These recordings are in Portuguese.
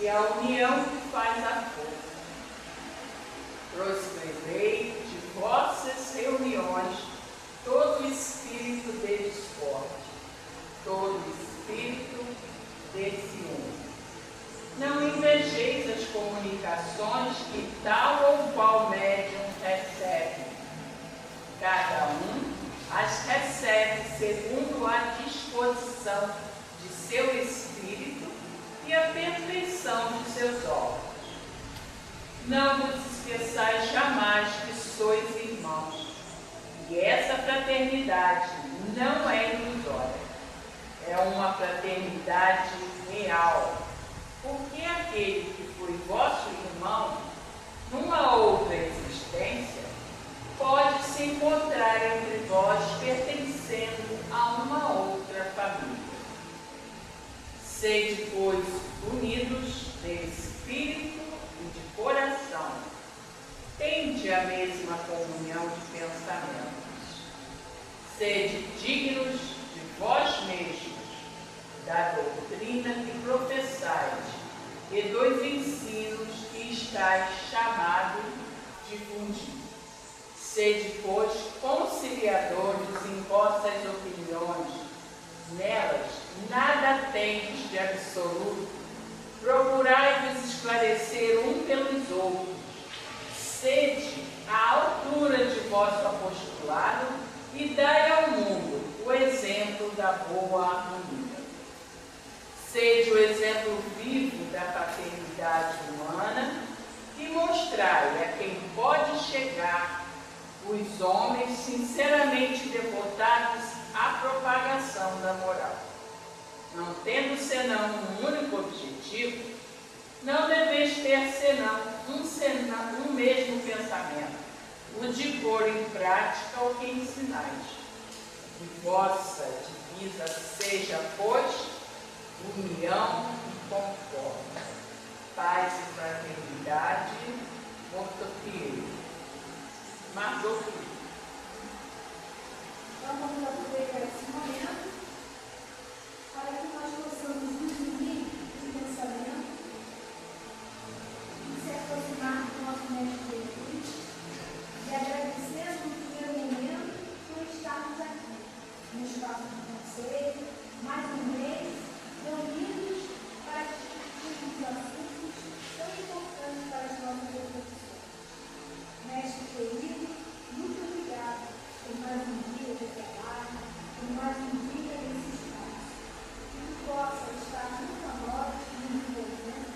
e a união que faz a força. Proscrevei de vossas reuniões todo o espírito de discórdia, todo o espírito de ciúme. Não invejeis as comunicações que tal ou qual médium recebe. Cada um as recebe segundo a disposição de seu espírito e a perfeição de seus órgãos. Não vos esqueçais jamais que sois irmãos, e essa fraternidade não é ilusória, é uma fraternidade real, porque aquele que foi vosso irmão, numa outra existência, pode se encontrar entre vós pertencendo a uma outra família. Sede, pois, unidos de espírito e de coração, tende a mesma comunhão de pensamentos. Sede dignos de vós mesmos, da doutrina que professais e dos ensinos que estáis chamados de difundir. Sede, pois, conciliadores em vossas opiniões, nelas nada tendes de absoluto, procurai-vos esclarecer um pelos outros, sede à altura de vosso apostolado e dai ao mundo o exemplo da boa harmonia. Sede o exemplo vivo da fraternidade humana e mostrai a quem pode chegar os homens sinceramente devotados à propagação da moral. Não tendo senão um único objetivo, não deveis ter senão um mesmo pensamento, o de pôr em prática o que ensinais. E vossa divisa seja, pois, união e concórdia, paz e fraternidade, mortofieiro. Mardoqueu. Então, vamos aproveitar esse momento para que nós possamos nos unir de pensamento e se aproximar do nosso Mestre Jesus e agradecendo no primeiro momento por estarmos aqui, no espaço do conselho, mais um mês, reunidos para discutirmos assuntos tão importantes para as nossas reflexões. Mestre querido, muito obrigado por mais um dia de trabalho, por mais um dia nesse espaço. Que tu possa estar junto a nós, nos envolvendo,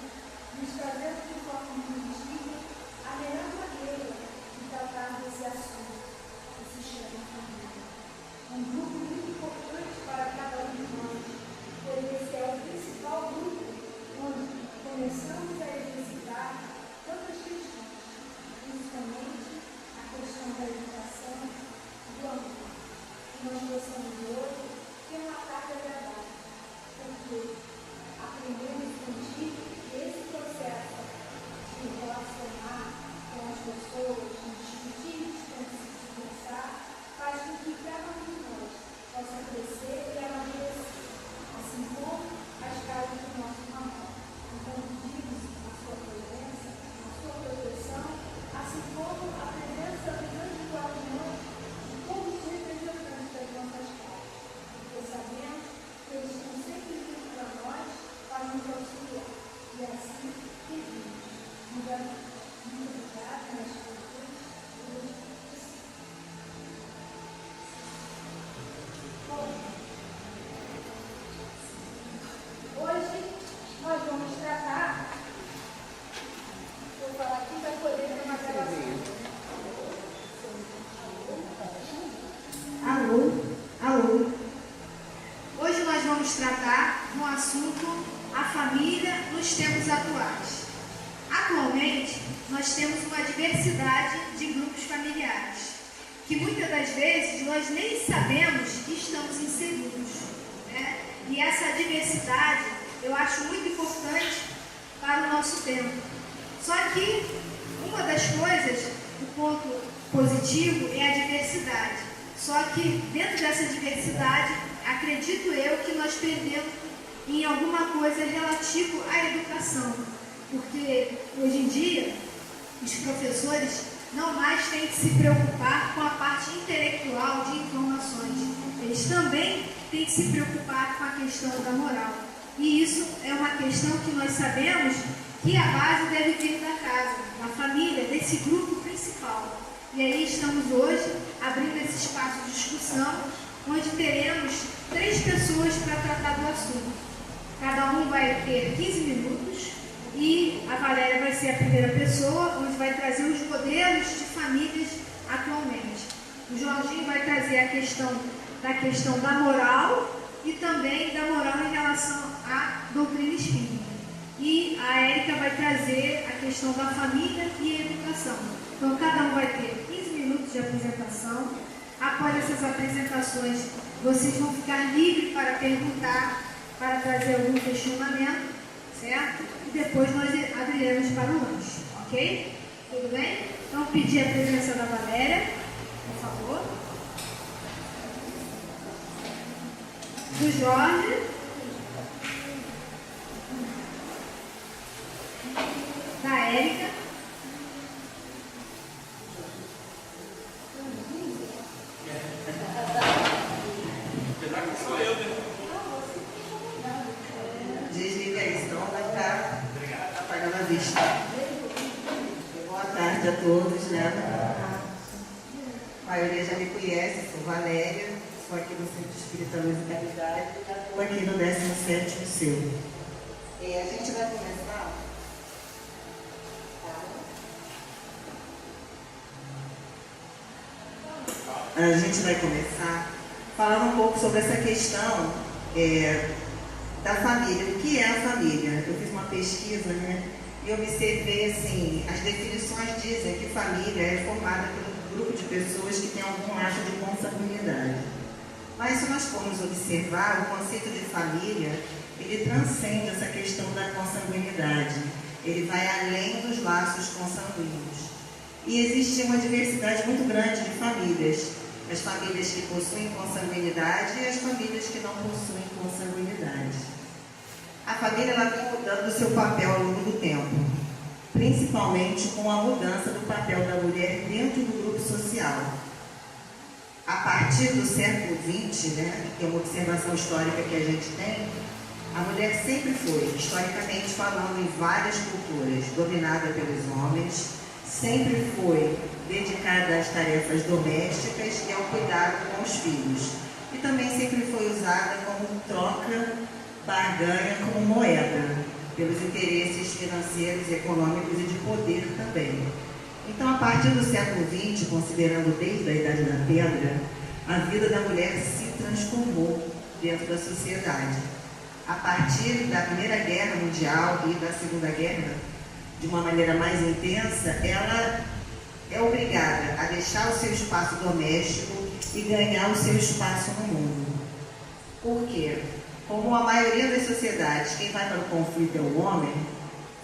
nos trazendo de forma positiva a melhor maneira de tratar desse assunto que se chama família. Um grupo muito importante para cada um de nós, pois esse é o principal grupo onde começamos a exercitar tantas questões, principalmente a questão da educação, do amor. Que nós possamos hoje ter uma tarde agradável, porque aprendemos contigo esse processo de relacionar com as pessoas, de discutir, de pensar, faz com que cada um de nós possa crescer e amadurecer, assim como as casas do nosso mamão. Então, pedimos a sua presença, a sua proteção, assim como a presença dos anjos guardiões de todos os representantes das nossas casas, porque sabemos que eles estão sempre juntos para nós, para nos auxiliar, e assim pedimos. Muito obrigada, Mestre Jesus. Hoje nós vamos tratar, vou falar aqui para poder ter uma gravação. Alô. Hoje nós vamos tratar no assunto a família nos tempos atuais. Atualmente, nós temos uma diversidade de grupos familiares, que muitas das vezes nós nem sabemos que estamos inseridos, né? E essa diversidade eu acho muito importante para o nosso tempo. Só que uma das coisas, o ponto positivo é a diversidade. Só que dentro dessa diversidade, acredito eu que nós perdemos em alguma coisa relativa à educação, porque hoje em dia os professores não mais têm que se preocupar com a parte intelectual de informações, eles também têm que se preocupar com a questão da moral. E isso é uma questão que nós sabemos que a base deve vir da casa, da família, desse grupo principal. E aí estamos hoje abrindo esse espaço de discussão, onde teremos 3 pessoas para tratar do assunto. Cada um vai ter 15 minutos e a Valéria vai ser a primeira pessoa, onde vai trazer os modelos de famílias atualmente. O Jorginho vai trazer a questão da moral e também da moral em relação à doutrina espírita. E a Érica vai trazer a questão da família e educação. Então, cada um vai ter 15 minutos de apresentação. Após essas apresentações, vocês vão ficar livres para perguntar, para trazer algum questionamento, certo? E depois nós abriremos para o lanche, ok? Tudo bem? Então, pedir a presença da Valéria, por favor. Do Jorge. Da Érica. Desliga aí, senão vai estar apagando a vista. Boa tarde a todos, né? A maioria já me conhece, sou Valéria, sou aqui no Centro Espírita Luz e Caridade, estou aqui no 17º seu. A gente vai começar. A gente vai começar falando um pouco sobre essa questão da família. O que é a família? Eu fiz uma pesquisa, né? E observei, assim, as definições dizem que família é formada por um grupo de pessoas que tem algum laço de consanguinidade. Mas se nós formos observar, o conceito de família, ele transcende essa questão da consanguinidade. Ele vai além dos laços consanguíneos. E existe uma diversidade muito grande de famílias. As famílias que possuem consanguinidade e as famílias que não possuem consanguinidade. A família ela vem mudando o seu papel ao longo do tempo, principalmente com a mudança do papel da mulher dentro do grupo social. A partir do século XX, né, que é uma observação histórica que a gente tem, a mulher sempre foi, historicamente falando, em várias culturas, dominada pelos homens, sempre foi dedicada às tarefas domésticas e ao cuidado com os filhos. E também sempre foi usada como troca, barganha, como moeda, pelos interesses financeiros, econômicos e de poder também. Então, a partir do século XX, considerando desde a Idade da Pedra, a vida da mulher se transformou dentro da sociedade. A partir da Primeira Guerra Mundial e da Segunda Guerra, de uma maneira mais intensa, ela é obrigada a deixar o seu espaço doméstico e ganhar o seu espaço no mundo. Por quê? Como a maioria das sociedades, quem vai para o conflito é o homem,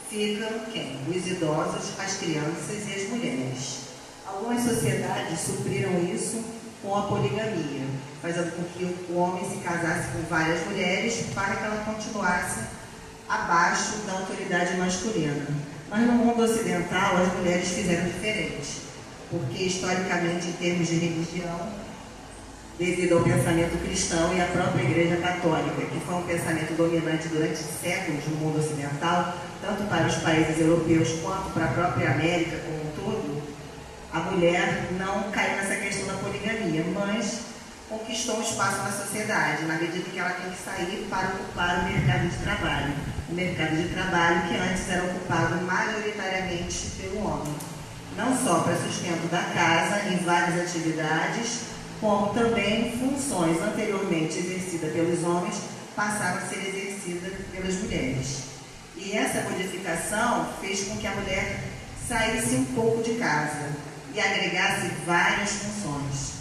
ficam quem? Os idosos, as crianças e as mulheres. Algumas sociedades supriram isso com a poligamia, fazendo com que o homem se casasse com várias mulheres para que ela continuasse abaixo da autoridade masculina. Mas no mundo ocidental, as mulheres fizeram diferente, porque historicamente, em termos de religião, devido ao pensamento cristão e à própria Igreja Católica, que foi um pensamento dominante durante séculos no mundo ocidental, tanto para os países europeus quanto para a própria América como um todo, a mulher não caiu nessa questão da poligamia, mas conquistou um espaço na sociedade, na medida que ela tem que sair para ocupar o mercado de trabalho. O mercado de trabalho que antes era ocupado majoritariamente pelo homem. Não só para sustento da casa, em várias atividades, como também funções anteriormente exercidas pelos homens passaram a ser exercidas pelas mulheres. E essa modificação fez com que a mulher saísse um pouco de casa e agregasse várias funções.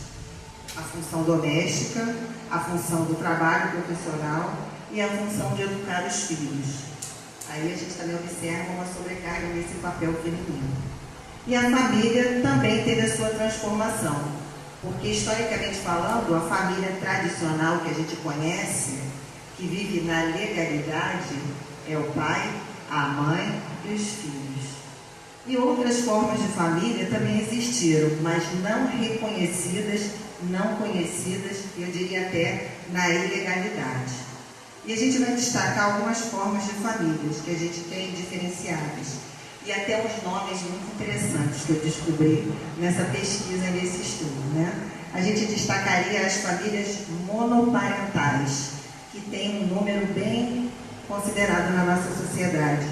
A função doméstica, a função do trabalho profissional e a função de educar os filhos. Aí a gente também observa uma sobrecarga nesse papel feminino. E a família também teve a sua transformação, porque historicamente falando, a família tradicional que a gente conhece, que vive na legalidade é o pai, a mãe e os filhos. E outras formas de família também existiram, mas não reconhecidas, não conhecidas, eu diria até na ilegalidade. E a gente vai destacar algumas formas de famílias que a gente tem diferenciadas. E até uns nomes muito interessantes que eu descobri nessa pesquisa, nesse estudo, né? A gente destacaria as famílias monoparentais, que tem um número bem considerado na nossa sociedade,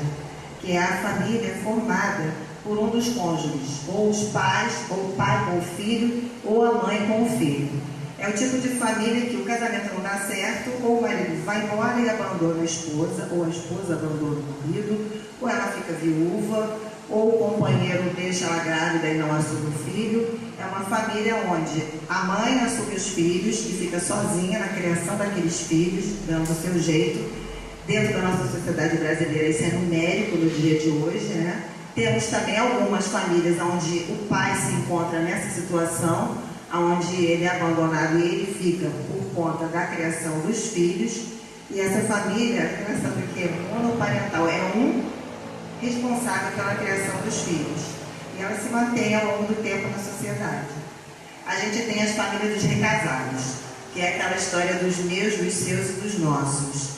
que é a família formada por um dos cônjuges, ou os pais, ou o pai com o filho, ou a mãe com o filho. É o tipo de família que o casamento não dá certo, ou o marido vai embora e abandona a esposa, ou a esposa abandona o marido, ou ela fica viúva, ou o companheiro deixa ela grávida e não assume o filho. É uma família onde a mãe assume os filhos e fica sozinha na criação daqueles filhos, dando o seu jeito. Dentro da nossa sociedade brasileira, isso é numérico no dia de hoje, né? Temos também algumas famílias onde o pai se encontra nessa situação, onde ele é abandonado e ele fica por conta da criação dos filhos. E essa família, pensando que é monoparental, é um responsável pela criação dos filhos. E ela se mantém ao longo do tempo na sociedade. A gente tem as famílias dos recasados, que é aquela história dos meus, dos seus e dos nossos.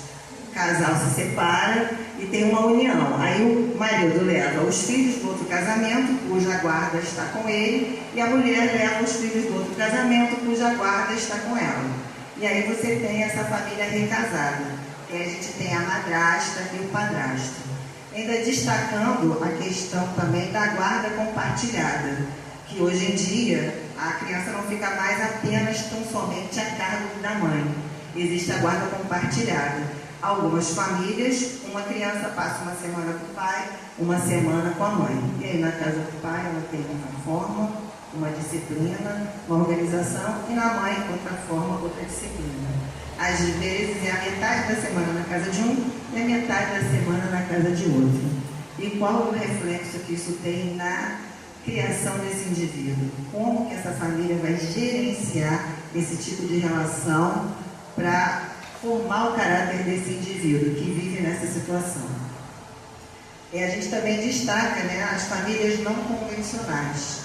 O casal se separa e tem uma união. Aí o marido leva os filhos do outro casamento, cuja guarda está com ele, e a mulher leva os filhos do outro casamento, cuja guarda está com ela. E aí você tem essa família recasada, que a gente tem a madrasta e o padrasto. Ainda destacando a questão também da guarda compartilhada, que hoje em dia a criança não fica mais apenas tão somente a cargo da mãe. Existe a guarda compartilhada. Algumas famílias, uma criança passa uma semana com o pai, uma semana com a mãe. E aí na casa do pai ela tem uma forma, uma disciplina, uma organização, e na mãe outra forma, outra disciplina. Às vezes é a metade da semana na casa de um e a metade da semana na casa de outro. E qual o reflexo que isso tem na criação desse indivíduo? Como que essa família vai gerenciar esse tipo de relação para formar o caráter desse indivíduo que vive nessa situação? E a gente também destaca, né, as famílias não convencionais,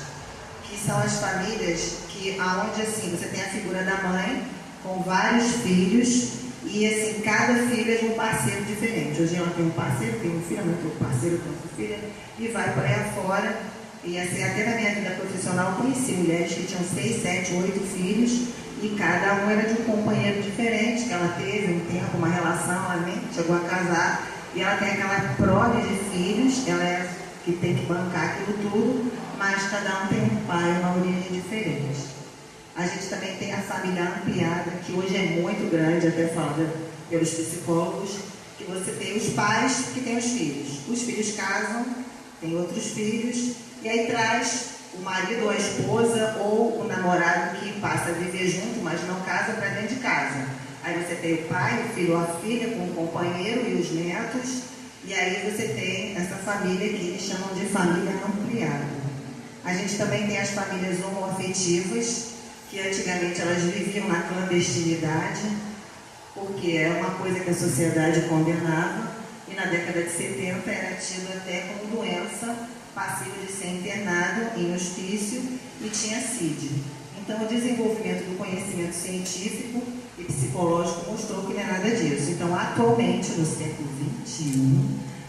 que são as famílias que, aonde assim, você tem a figura da mãe com vários filhos e assim, cada filho é de um parceiro diferente. Hoje ela tem um parceiro, tem um filho, ela tem um parceiro, tem outra filha, e vai por aí afora. E assim, até na minha vida profissional conheci mulheres que tinham 6, 7, 8 filhos, e cada um era de um companheiro diferente, que ela teve um tempo, uma relação, ela nem chegou a casar, e ela tem aquela prole de filhos, ela é que tem que bancar aquilo tudo, mas cada um tem um pai, uma origem diferente. A gente também tem a família ampliada, que hoje é muito grande, até falada pelos psicólogos, que você tem os pais que têm os filhos casam, tem outros filhos, e aí traz o marido ou a esposa ou o namorado que passa a viver junto, mas não casa, para dentro de casa. Aí você tem o pai, o filho ou a filha com o companheiro e os netos, e aí você tem essa família que eles chamam de família ampliada. A gente também tem as famílias homoafetivas, que antigamente elas viviam na clandestinidade, porque é uma coisa que a sociedade condenava, e na década de 70 era tido até como doença passível de ser internado em hospício e tinha CID. Então o desenvolvimento do conhecimento científico e psicológico mostrou que não é nada disso. Então atualmente, no século XXI,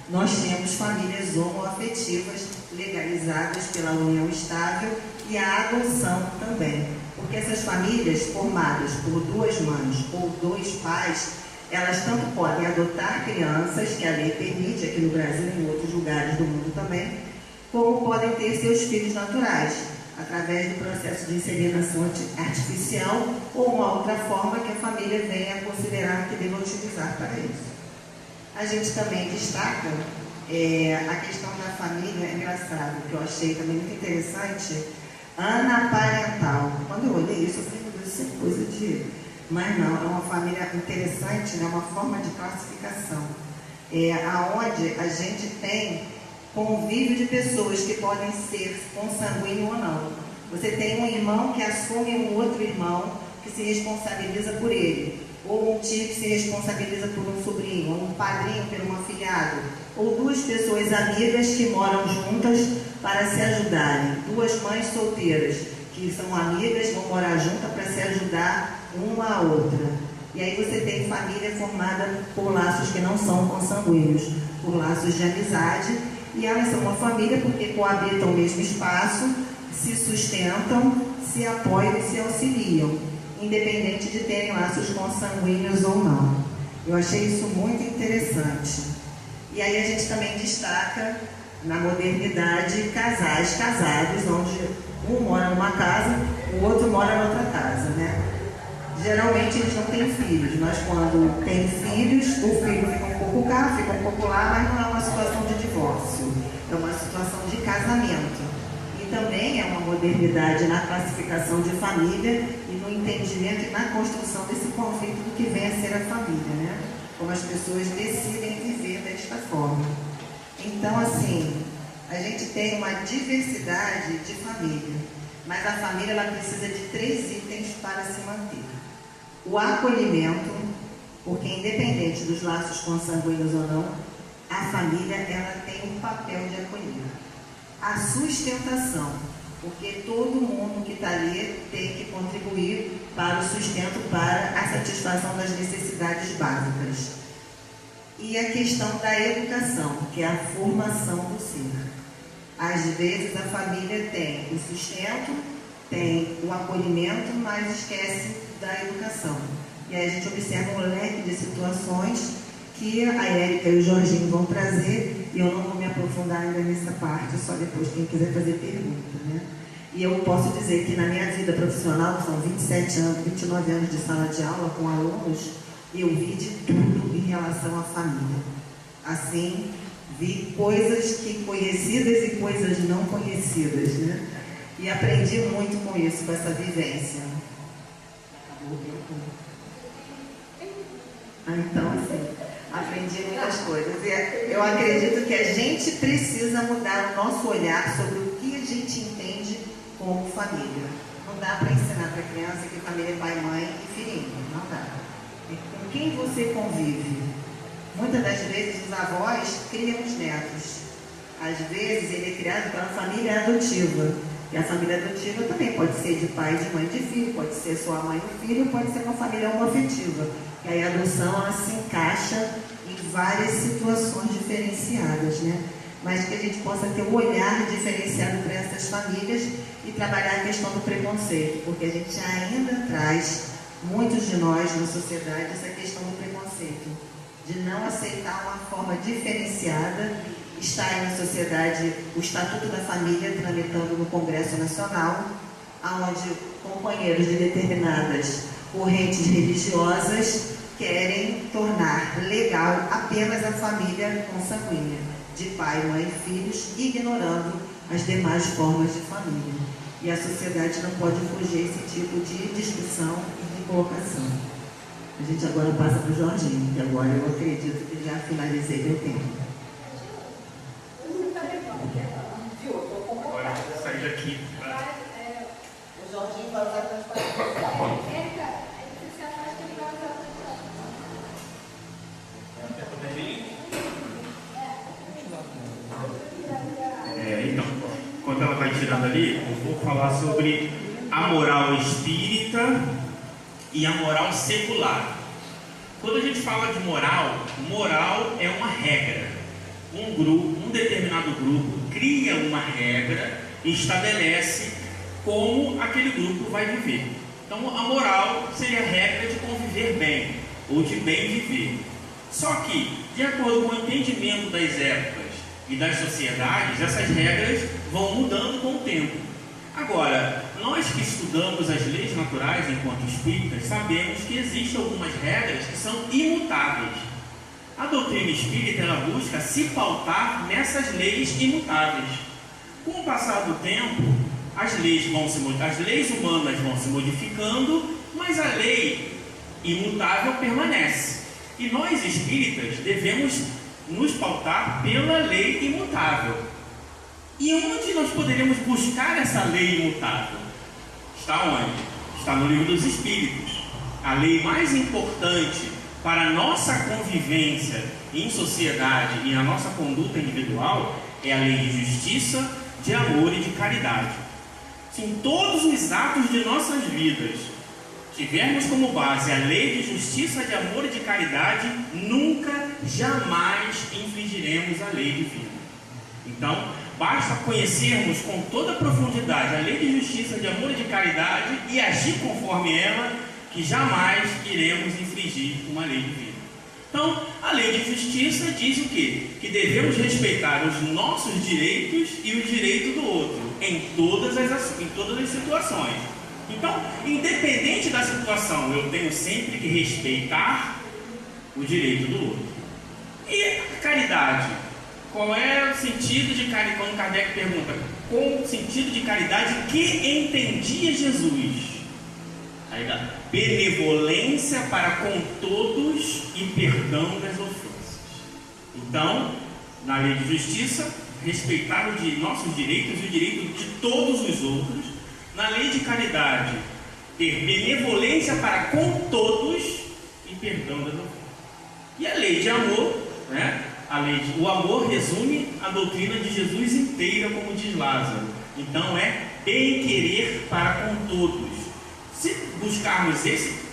nós temos famílias homoafetivas legalizadas pela união estável e a adoção também. Porque essas famílias formadas por duas mães ou dois pais, elas tanto podem adotar crianças, que a lei permite aqui no Brasil e em outros lugares do mundo também, como podem ter seus filhos naturais, através do processo de inseminação artificial ou uma outra forma que a família venha a considerar que deva utilizar para isso. A gente também destaca a questão da família, é engraçado, que eu achei também muito interessante, anaparental. Quando eu olhei isso, eu falei, meu Deus, isso é coisa de... Mas não, é uma família interessante, né? Uma forma de classificação. Aonde a gente tem convívio de pessoas que podem ser consanguíneos ou não. Você tem um irmão que assume um outro irmão que se responsabiliza por ele. ou um tio que se responsabiliza por um sobrinho, ou um padrinho por um afilhado, ou duas pessoas amigas que moram juntas para se ajudarem, duas mães solteiras que são amigas, vão morar juntas para se ajudar uma a outra. E aí você tem família formada por laços que não são consanguíneos, por laços de amizade, e elas são uma família porque coabitam o mesmo espaço, se sustentam, se apoiam e se auxiliam, independente de terem laços consanguíneos ou não. Eu achei isso muito interessante. E aí a gente também destaca, na modernidade, casais casados, onde um mora numa casa, o outro mora na outra casa, né? Geralmente eles não têm filhos, mas quando tem filhos, o filho fica um pouco cá, fica um pouco lá, mas não é uma situação de divórcio, é uma situação de casamento. E também é uma modernidade na classificação de família e no entendimento e na construção desse conflito do que vem a ser a família, né? Como as pessoas decidem viver desta forma. Então, assim, a gente tem uma diversidade de família, mas a família ela precisa de 3 itens para se manter. O acolhimento, porque independente dos laços consanguíneos ou não, a família ela tem um papel de acolher. A sustentação, porque todo mundo que está ali tem que contribuir para o sustento, para a satisfação das necessidades básicas. E a questão da educação, que é a formação do ser. Às vezes a família tem o sustento, tem o acolhimento, mas esquece da educação. E aí a gente observa um leque de situações que a Érica e o Jorginho vão trazer, e eu não vou me aprofundar ainda nessa parte, só depois quem quiser fazer pergunta, né? E eu posso dizer que na minha vida profissional, que são 27 anos, 29 anos de sala de aula com alunos, eu vi de tudo em relação à família. Assim, vi coisas que conhecidas e coisas não conhecidas, né? E aprendi muito com isso, com essa vivência. Então, assim, aprendi muitas coisas. E eu acredito que a gente precisa mudar o nosso olhar sobre o que a gente entende como família. Não dá para ensinar para a criança que família é pai, mãe e filhinho. Não dá. E com quem você convive? Muitas das vezes os avós criam os netos. Às vezes ele é criado pela família adotiva. E a família adotiva também pode ser de pai, de mãe, de filho, pode ser só a mãe do filho, pode ser uma família homoafetiva. E aí a adoção ela se encaixa em várias situações diferenciadas, né? Mas que a gente possa ter um olhar diferenciado para essas famílias e trabalhar a questão do preconceito, porque a gente ainda traz, muitos de nós na sociedade, essa questão do preconceito, de não aceitar uma forma diferenciada. Está aí na sociedade o Estatuto da Família tramitando no Congresso Nacional, onde companheiros de determinadas correntes religiosas querem tornar legal apenas a família consanguínea, de pai, mãe e filhos, ignorando as demais formas de família. E a sociedade não pode fugir esse tipo de discussão e de colocação. A gente agora passa para o Jorginho, que agora eu acredito que já finalizei meu tempo. Agora, sair daqui. O Jorginho vai usar transparência. Érica, você se afasta que ele vai usar Então, enquanto ela vai tirando ali, eu vou falar sobre a moral espírita e a moral secular. Quando a gente fala de moral, moral é uma regra. Um determinado grupo cria uma regra e estabelece como aquele grupo vai viver. Então a moral seria a regra de conviver bem, ou de bem viver. Só que, de acordo com o entendimento das épocas e das sociedades, essas regras vão mudando com o tempo. Agora, nós que estudamos as leis naturais enquanto espíritas, sabemos que existem algumas regras que são imutáveis. A doutrina espírita ela busca se pautar nessas leis imutáveis. Com o passar do tempo, as leis humanas vão se modificando, mas a lei imutável permanece. E nós espíritas devemos nos pautar pela lei imutável. E onde nós poderemos buscar essa lei imutável? Está onde? Está no Livro dos Espíritos. a lei mais importante para a nossa convivência em sociedade e na nossa conduta individual é a lei de justiça, de amor e de caridade. Se em todos os atos de nossas vidas tivermos como base a lei de justiça, de amor e de caridade, nunca, jamais infringiremos a lei divina. Então, basta conhecermos com toda profundidade a lei de justiça, de amor e de caridade e agir conforme ela, que jamais iremos infringir uma lei divina. Então, a lei de justiça diz o quê? Que devemos respeitar os nossos direitos e o direito do outro, em todas as situações. Então, independente da situação, eu tenho sempre que respeitar o direito do outro. E a caridade? Qual é o sentido de caridade? Quando Kardec pergunta, qual o sentido de caridade que entendia Jesus? Aí dá, benevolência para com todos e perdão das ofensas. Então, na lei de justiça, respeitar nossos direitos e o direito de todos os outros. Na lei de caridade, ter benevolência para com todos e perdão das ofensas. E a lei de amor, né? O amor resume a doutrina de Jesus inteira, como diz Lázaro. Então é bem querer para com todos. Se buscarmos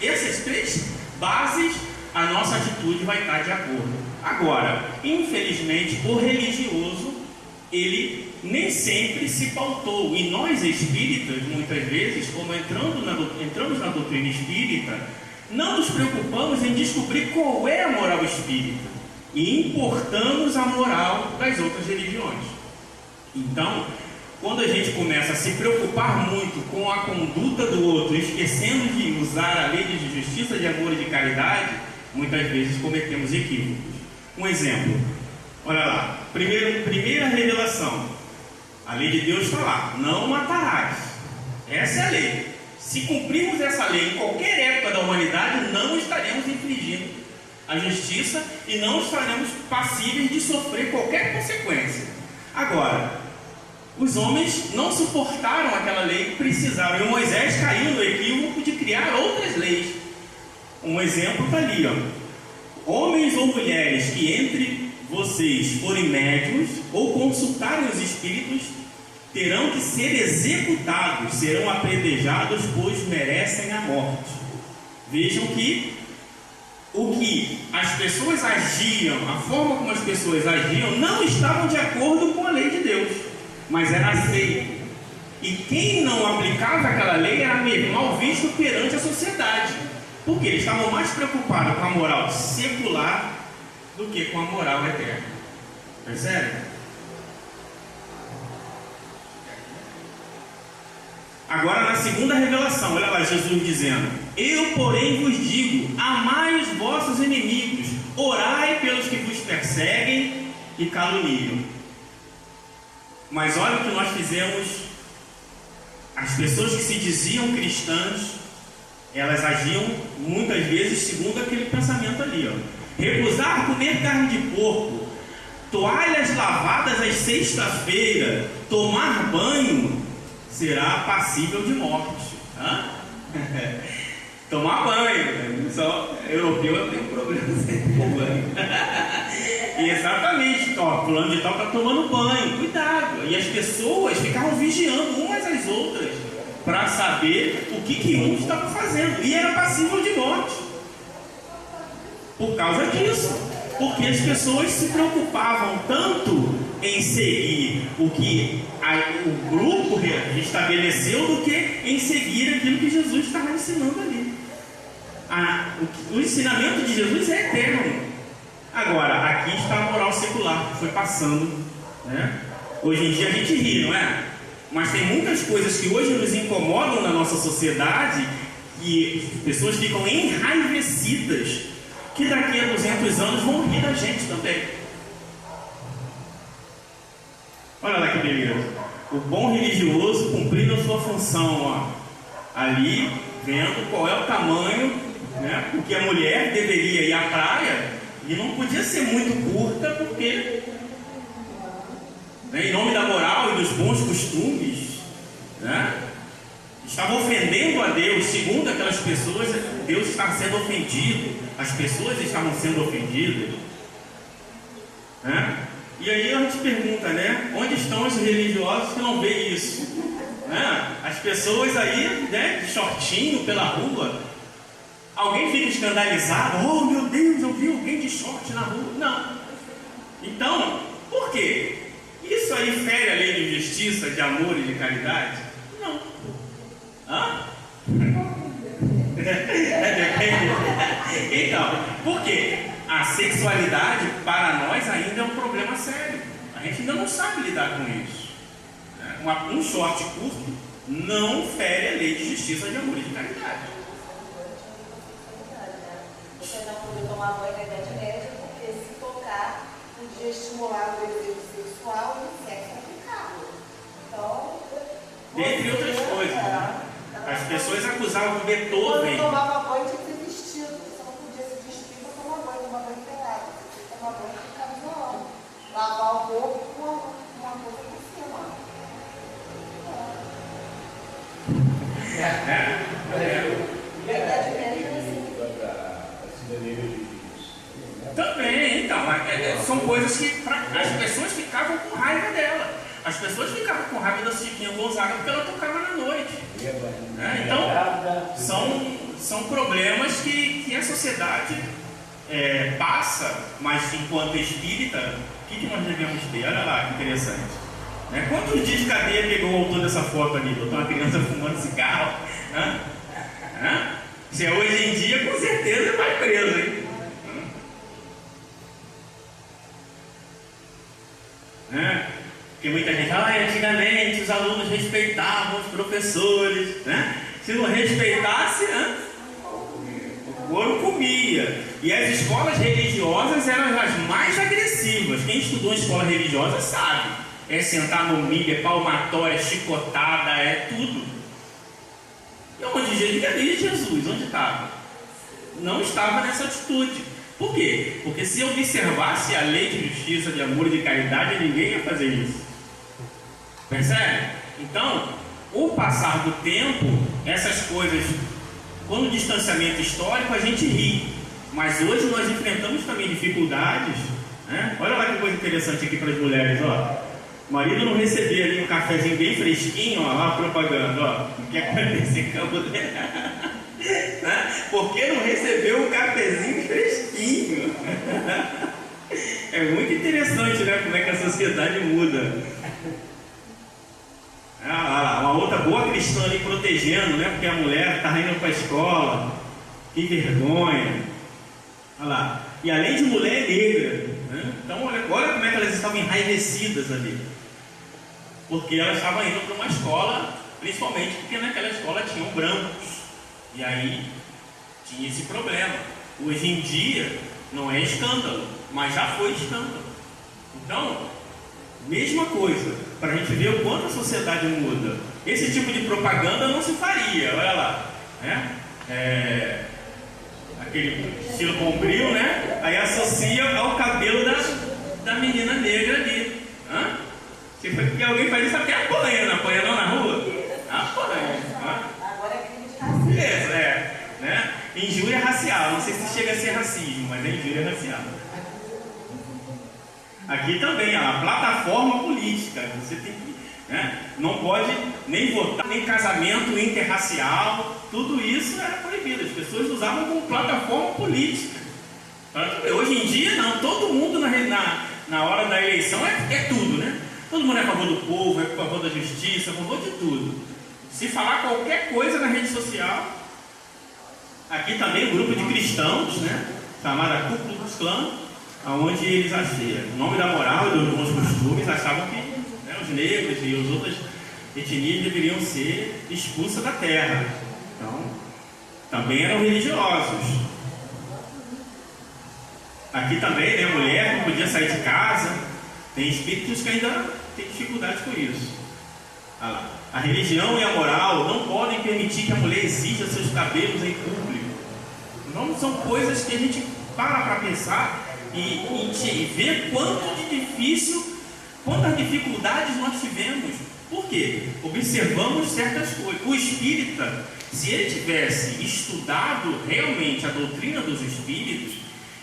essas três bases, a nossa atitude vai estar de acordo. Agora, infelizmente, o religioso, ele nem sempre se pautou. E nós espíritas, muitas vezes, como entramos na doutrina espírita, não nos preocupamos em descobrir qual é a moral espírita e importamos a moral das outras religiões. Então, quando a gente começa a se preocupar muito com a conduta do outro, esquecendo de usar a lei de justiça, de amor e de caridade, muitas vezes cometemos equívocos. Um exemplo, olha lá, primeira revelação, a lei de Deus está lá, não matarás. Essa é a lei. Se cumprirmos essa lei em qualquer época da humanidade, não estaremos infringindo a justiça e não estaremos passíveis de sofrer qualquer consequência. Agora, os homens não suportaram aquela lei, precisaram, e Moisés caiu no equívoco de criar outras leis. Um exemplo está ali, ó. Homens ou mulheres que entre vocês forem médiuns ou consultarem os espíritos terão que ser executados, serão apedrejados, pois merecem a morte. Vejam que o que as pessoas agiam, a forma como as pessoas agiam, não estavam de acordo com a lei de Deus, mas era aceito. E quem não aplicava aquela lei era mal visto perante a sociedade, porque eles estavam mais preocupados com a moral secular do que com a moral eterna. Percebe? Agora, na segunda revelação, olha lá Jesus dizendo: eu, porém, vos digo, amai os vossos inimigos, orai pelos que vos perseguem e caluniam. Mas olha o que nós fizemos. As pessoas que se diziam cristãs, elas agiam muitas vezes segundo aquele pensamento ali, ó. Recusar comer carne de porco, toalhas lavadas às sexta-feira, tomar banho será passível de morte. Tomar banho, só europeu tem um problema sempre com banho. Exatamente, ó, fulano de tal está tomando banho, cuidado. E as pessoas ficavam vigiando umas às outras para saber o que um estava fazendo, e era passível de morte por causa disso, porque as pessoas se preocupavam tanto em seguir o que o grupo estabeleceu do que em seguir aquilo que Jesus estava ensinando ali. O ensinamento de Jesus é eterno. Agora, aqui está a moral secular que foi passando, né? Hoje em dia a gente ri, não é? Mas tem muitas coisas que hoje nos incomodam na nossa sociedade, que as pessoas ficam enraivecidas, que daqui a 200 anos vão rir da gente também. Olha lá que beleza. O bom religioso cumprindo a sua função, ó, ali vendo qual é o tamanho, né? Porque a mulher deveria ir à praia e não podia ser muito curta, porque, né, em nome da moral e dos bons costumes, né, estava ofendendo a Deus segundo aquelas das pessoas, Deus está sendo ofendido, as pessoas estavam sendo ofendidas, né? E aí a gente pergunta, né? Onde estão os religiosos que não veem isso? Né? As pessoas aí, né, de shortinho pela rua, alguém fica escandalizado, oh meu Deus, eu vi alguém de short na rua. Não. Então, por quê? Isso aí fere a lei de justiça, de amor e de caridade? Não. Hã? Então, por quê? A sexualidade para nós ainda é um problema sério. A gente ainda não sabe lidar com isso. Um short curto não fere a lei de justiça, de amor e de caridade. Você não poder tomar banho na Idade Média, porque se tocar, podia estimular o desejo sexual e o sexo aplicado. Então, dentre outras coisas, né? As pessoas acusavam Beethoven. Quando tomava banho, tinha que ser vestido. Você não podia se vestir para tomar banho pelado. Você tinha que tomar banho com camisolão. Lavar o corpo com uma coisa por cima. Na Idade Média era assim. Também, então, são coisas que as pessoas ficavam com raiva dela. As pessoas ficavam com raiva da Chiquinha Gonzaga porque ela tocava na noite. Então, são problemas que a sociedade passa, mas enquanto espírita, o que nós devemos ter? Olha lá que interessante. Quantos dias de cadeia pegou o autor dessa foto ali? Botou uma criança fumando cigarro? Se é hoje em dia, com certeza vai preso, hein? Porque muita gente fala, antigamente os alunos respeitavam os professores, né? Se não respeitasse, o couro comia. E as escolas religiosas eram as mais agressivas. Quem estudou em escola religiosa sabe. É sentar no milho, é palmatória, é chicotada, é tudo. E onde ali Jesus? Onde estava? Não estava nessa atitude. Por quê? Porque se observasse a lei de justiça, de amor e de caridade, ninguém ia fazer isso. Percebe? Então, o passar do tempo, essas coisas, quando o distanciamento histórico, a gente ri. Mas hoje nós enfrentamos também dificuldades, né? Olha lá que coisa interessante aqui para as mulheres, ó. O marido não recebia ali um cafezinho bem fresquinho, ó, a propaganda, ó. O que acontece com a mulher? Por que não recebeu um cafezinho fresquinho? É muito interessante, né? Como é que a sociedade muda. Uma outra boa cristã ali protegendo, né? Porque a mulher está indo para a escola. Que vergonha. Olha lá. E além de mulher, é negra, né? Então olha como é que elas estavam enraivecidas ali. Porque elas estavam indo para uma escola, principalmente porque naquela escola tinham brancos. E aí tinha esse problema. Hoje em dia não é escândalo, mas já foi escândalo. Então, mesma coisa, para a gente ver o quanto a sociedade muda. Esse tipo de propaganda não se faria, olha lá, né? Aquele estilo bombril, né? Aí associa ao cabelo da menina negra ali. Porque alguém faz isso até apanha, não apanha não na rua? Apanha. Agora é crime de racismo. Né? Injúria racial, não sei se chega a ser racismo, mas é injúria racial. Aqui também, a plataforma política, você tem que, né? Não pode nem votar, nem casamento interracial, tudo isso era proibido, as pessoas usavam como plataforma política. Hoje em dia não, todo mundo na hora da eleição é tudo, né? Todo mundo é a favor do povo, é a favor da justiça, é a favor de tudo. Se falar qualquer coisa na rede social, aqui também um grupo de cristãos, né? Chamada Ku Klux Klan, onde eles achavam, o nome da moral e dos bons costumes, achavam que, né, os negros e as outras etnias deveriam ser expulsas da terra. Então, também eram religiosos. Aqui também, né, mulher não podia sair de casa. Tem espíritos que ainda têm dificuldade com isso. Olha lá. A religião e a moral não podem permitir que a mulher exija seus cabelos em público. Não são coisas que a gente para pensar e ver quanto de difícil, quantas dificuldades nós tivemos. Por quê? Observamos certas coisas. O espírita, Se ele tivesse estudado realmente a doutrina dos espíritos,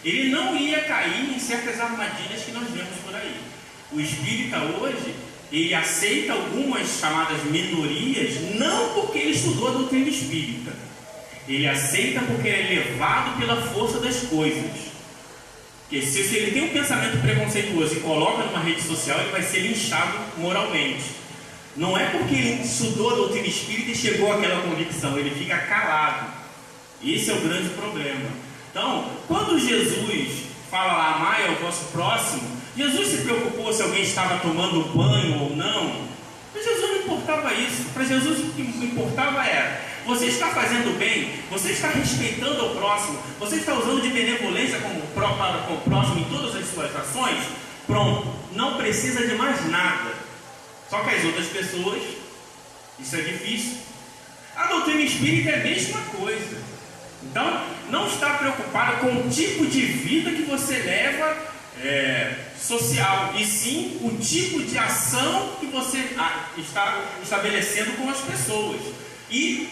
ele não ia cair em certas armadilhas que nós vemos por aí. O espírita hoje, ele aceita algumas chamadas minorias, não porque ele estudou a doutrina espírita. Ele aceita porque é levado pela força das coisas. Porque se ele tem um pensamento preconceituoso e coloca numa rede social, ele vai ser linchado moralmente. Não é porque ele estudou a doutrina espírita e chegou àquela convicção, ele fica calado. Esse é o grande problema. Então, quando Jesus fala lá, amai ao vosso próximo, Jesus se preocupou se alguém estava tomando banho ou não? Para Jesus não importava isso. Para Jesus o que importava era: você está fazendo bem, você está respeitando o próximo, você está usando de benevolência para com o próximo em todas as suas ações? Pronto, não precisa de mais nada. Só que as outras pessoas, isso é difícil. A doutrina espírita é a mesma coisa. Então, não está preocupado com o tipo de vida que você leva social, e sim o tipo de ação que você está estabelecendo com as pessoas. E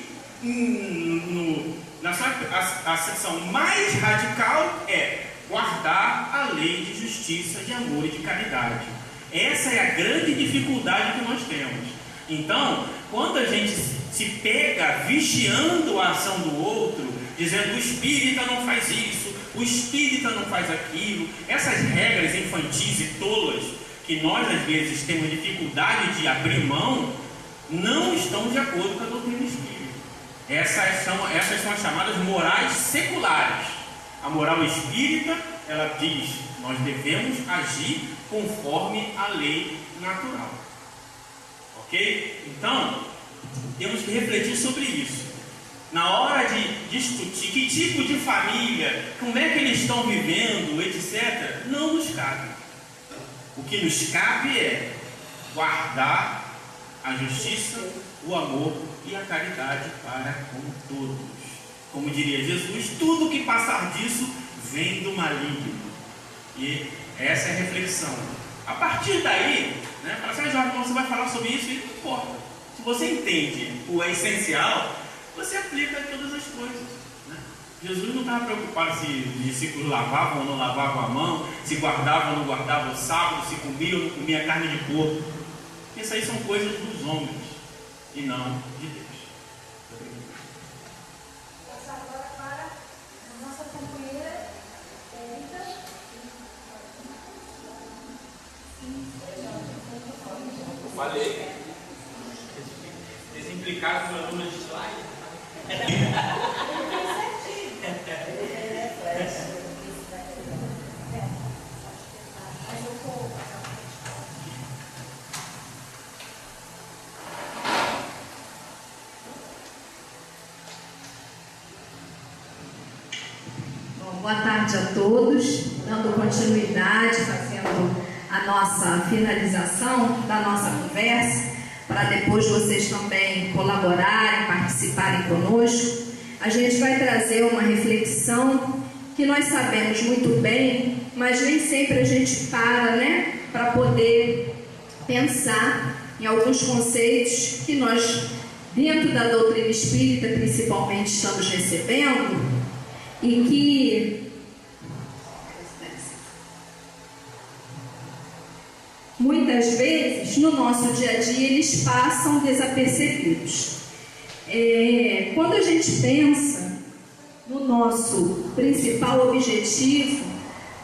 a seção mais radical é guardar a lei de justiça, de amor e de caridade. Essa é a grande dificuldade que nós temos. Então, quando a gente se pega vigiando a ação do outro, dizendo: o espírita não faz isso, o espírita não faz aquilo, essas regras infantis e tolas que nós às vezes temos dificuldade de abrir mão, não estão de acordo com a doutrina espírita. Essas são as chamadas morais seculares. A moral espírita, ela diz: nós devemos agir conforme a lei natural. Ok? Então, temos que refletir sobre isso. Na hora de discutir que tipo de família, como é que eles estão vivendo, etc., não nos cabe. O que nos cabe é guardar a justiça, o amor e a caridade para com todos. Como diria Jesus, tudo que passar disso vem do maligno. E essa é a reflexão. A partir daí, fala assim: Jorge, você vai falar sobre isso? E não importa. Se você entende o essencial, você aplica todas as coisas. Jesus não estava preocupado se os discípulos lavavam ou não lavavam a mão, se guardavam ou não guardavam o sábado, se comia ou não comia carne de porco. Isso aí são coisas dos homens e não de Deus. Passar agora para a nossa companheira Érica. Eu falei. Desimplicaram meu número de slide. Boa tarde a todos, dando continuidade, fazendo a nossa finalização da nossa conversa, para depois vocês também colaborarem, participarem conosco. A gente vai trazer uma reflexão que nós sabemos muito bem, mas nem sempre a gente para poder pensar em alguns conceitos que nós, dentro da doutrina espírita principalmente, estamos recebendo, e que muitas vezes no nosso dia a dia eles passam desapercebidos. Quando a gente pensa no nosso principal objetivo,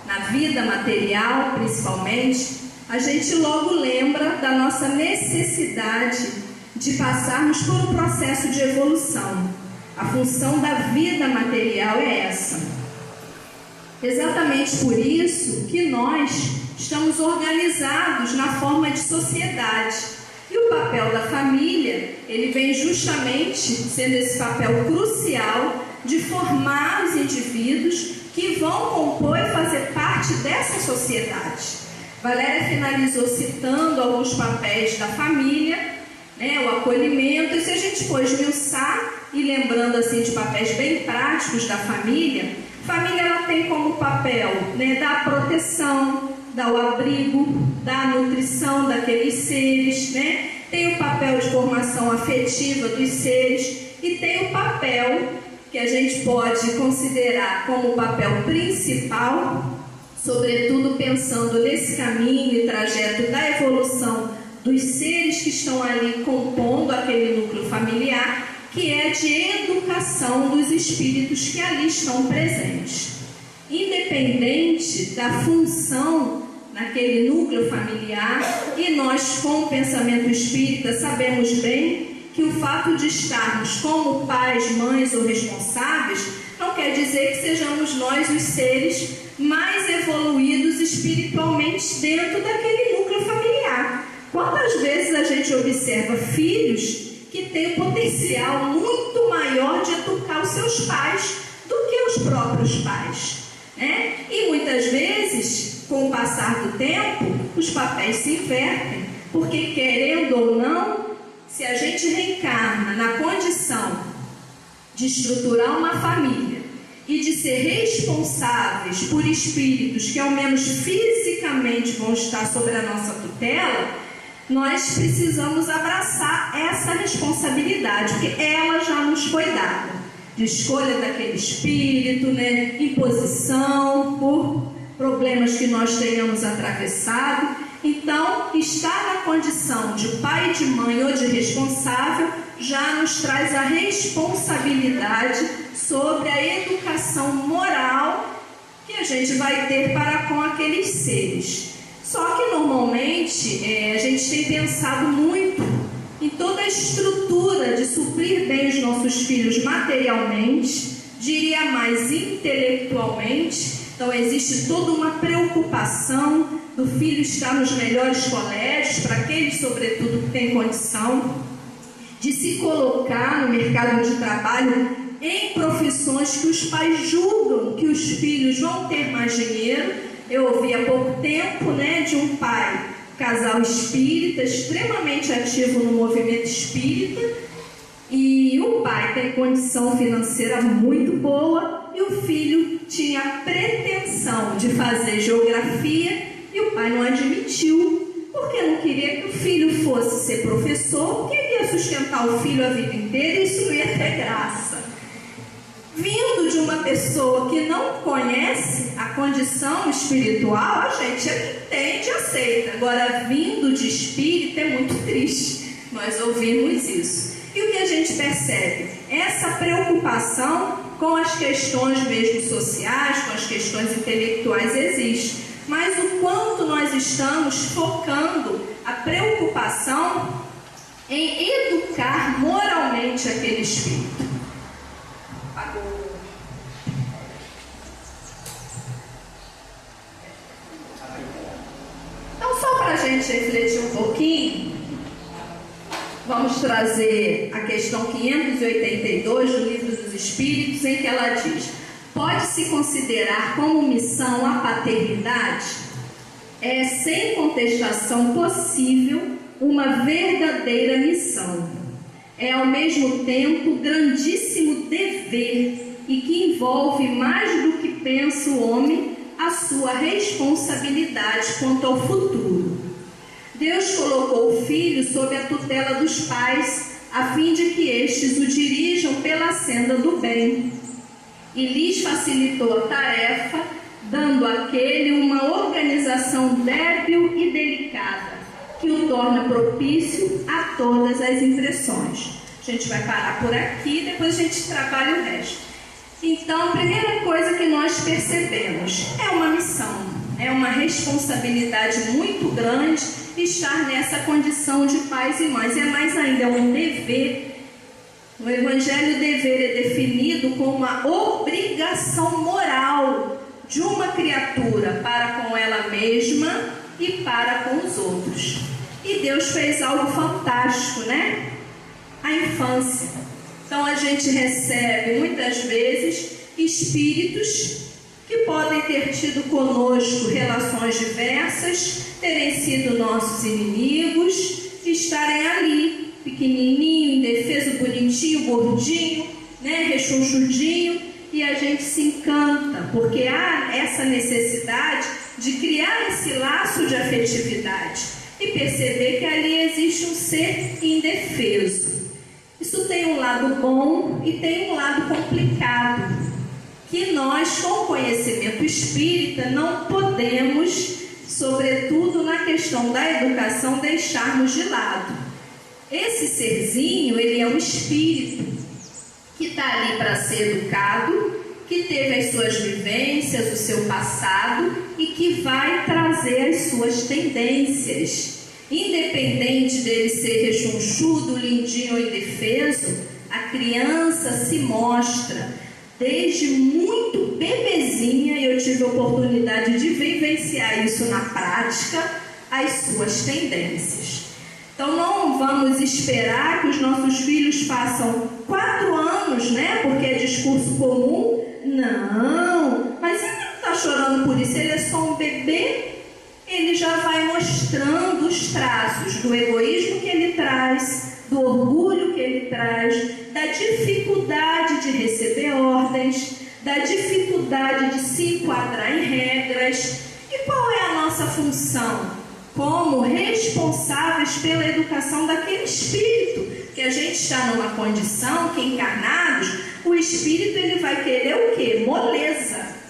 na vida material principalmente, a gente logo lembra da nossa necessidade de passarmos por um processo de evolução. A função da vida material é essa. Exatamente por isso que nós estamos organizados na forma de sociedade. E o papel da família, ele vem justamente sendo esse papel crucial de formar os indivíduos que vão compor e fazer parte dessa sociedade. Valéria finalizou citando alguns papéis da família, o acolhimento, e se a gente for esmiuçar e lembrando assim de papéis bem práticos da família, a família ela tem como papel dar proteção, dar o abrigo, dar a nutrição daqueles seres, tem o papel de formação afetiva dos seres, e tem o papel que a gente pode considerar como o papel principal, sobretudo pensando nesse caminho e trajeto da evolução dos seres que estão ali compondo aquele núcleo familiar, que é de educação dos espíritos que ali estão presentes. Independente da função naquele núcleo familiar, e nós, com o pensamento espírita, sabemos bem que o fato de estarmos como pais, mães ou responsáveis não quer dizer que sejamos nós os seres mais evoluídos espiritualmente dentro daquele núcleo familiar. Quantas vezes a gente observa filhos que têm um potencial muito maior de educar os seus pais do que os próprios pais, né? E muitas vezes, com o passar do tempo, os papéis se invertem, porque querendo ou não, se a gente reencarna na condição de estruturar uma família e de ser responsáveis por espíritos que ao menos fisicamente vão estar sobre a nossa tutela, nós precisamos abraçar essa responsabilidade, porque ela já nos foi dada, de escolha daquele espírito, né? Imposição por problemas que nós tenhamos atravessado. Então, estar na condição de pai, de mãe ou de responsável já nos traz a responsabilidade sobre a educação moral que a gente vai ter para com aqueles seres. Só que normalmente a gente tem pensado muito em toda a estrutura de suprir bem os nossos filhos materialmente, diria mais intelectualmente. Então existe toda uma preocupação do filho estar nos melhores colégios, para aqueles sobretudo que têm condição de se colocar no mercado de trabalho em profissões que os pais julgam que os filhos vão ter mais dinheiro. Eu ouvi há pouco tempo, né, de um pai, casal espírita, extremamente ativo no movimento espírita, e o pai tem condição financeira muito boa e o filho tinha pretensão de fazer geografia e o pai não admitiu, porque não queria que o filho fosse ser professor, porque ele ia sustentar o filho a vida inteira e isso não ia ter graça. Vindo de uma pessoa que não conhece a condição espiritual, a gente entende e aceita. Agora, vindo de espírito, é muito triste nós ouvirmos isso. E o que a gente percebe? Essa preocupação com as questões mesmo sociais, com as questões intelectuais existe. Mas o quanto nós estamos focando a preocupação em educar moralmente aquele espírito. Então, só para a gente refletir um pouquinho, vamos trazer a questão 582 do Livro dos Espíritos, em que ela diz: pode-se considerar como missão a paternidade? É, sem contestação possível, uma verdadeira missão. É, ao mesmo tempo, grandíssimo dever e que envolve mais do que pensa o homem a sua responsabilidade quanto ao futuro. Deus colocou o filho sob a tutela dos pais, a fim de que estes o dirijam pela senda do bem, e lhes facilitou a tarefa, dando àquele uma organização débil e delicada, que o torna propício a todas as impressões. A gente vai parar por aqui, depois a gente trabalha o resto. Então, a primeira coisa que nós percebemos é uma missão, é uma responsabilidade muito grande estar nessa condição de pais e mães. É mais ainda, é um dever. No Evangelho, o dever é definido como uma obrigação moral de uma criatura para com ela mesma e para com os outros. E Deus fez algo fantástico, né? A infância. Então a gente recebe muitas vezes espíritos que podem ter tido conosco relações diversas, terem sido nossos inimigos, estarem ali, pequenininho, indefeso, bonitinho, gordinho, né, rechonchudinho, e a gente se encanta, porque há essa necessidade de criar esse laço de afetividade e perceber que ali existe um ser indefeso. Isso tem um lado bom e tem um lado complicado, que nós, com o conhecimento espírita, não podemos, sobretudo na questão da educação, deixarmos de lado. Esse serzinho, ele é um espírito que está ali para ser educado, que teve as suas vivências, o seu passado e que vai trazer as suas tendências. Independente dele ser rechonchudo, lindinho ou indefeso, a criança se mostra. Desde muito bebezinha, eu tive a oportunidade de vivenciar isso na prática, as suas tendências. Então não vamos esperar que os nossos filhos façam 4 anos, né? Porque é discurso comum. Não, mas ele não está chorando por isso, ele é só um bebê. Ele já vai mostrando os traços do egoísmo que ele traz, do orgulho que ele traz, da dificuldade de receber ordens, da dificuldade de se enquadrar em regras. E qual é a nossa função? Como responsáveis pela educação daquele espírito, que a gente está numa condição que, encarnados, o espírito ele vai querer o quê? Moleza.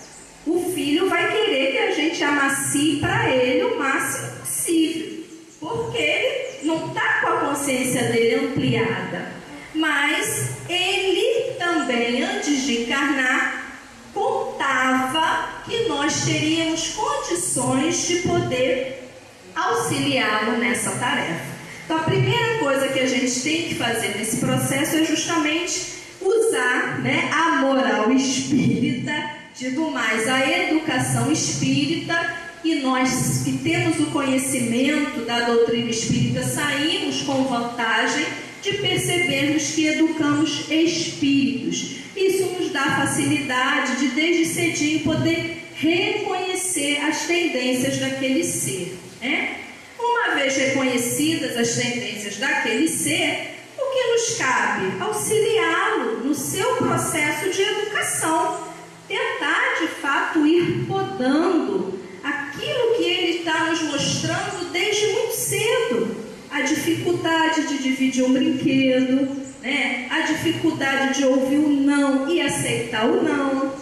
O filho vai querer que a gente amacie para ele o máximo possível, porque ele não está com a consciência dele ampliada. Mas ele também, antes de encarnar, contava que nós teríamos condições de poder auxiliá-lo nessa tarefa. Então, a primeira coisa que a gente tem que fazer nesse processo é justamente usar, né, a moral espírita, digo mais, a educação espírita, e nós que temos o conhecimento da doutrina espírita saímos com vantagem de percebermos que educamos espíritos. Isso nos dá facilidade de desde cedinho poder reconhecer as tendências daquele ser, né? Uma vez reconhecidas as tendências daquele ser, o que nos cabe? Auxiliá-lo no seu processo de educação. Tentar, de fato, ir podando aquilo que ele está nos mostrando desde muito cedo. A dificuldade de dividir um brinquedo, né? A dificuldade de ouvir o não e aceitar o não.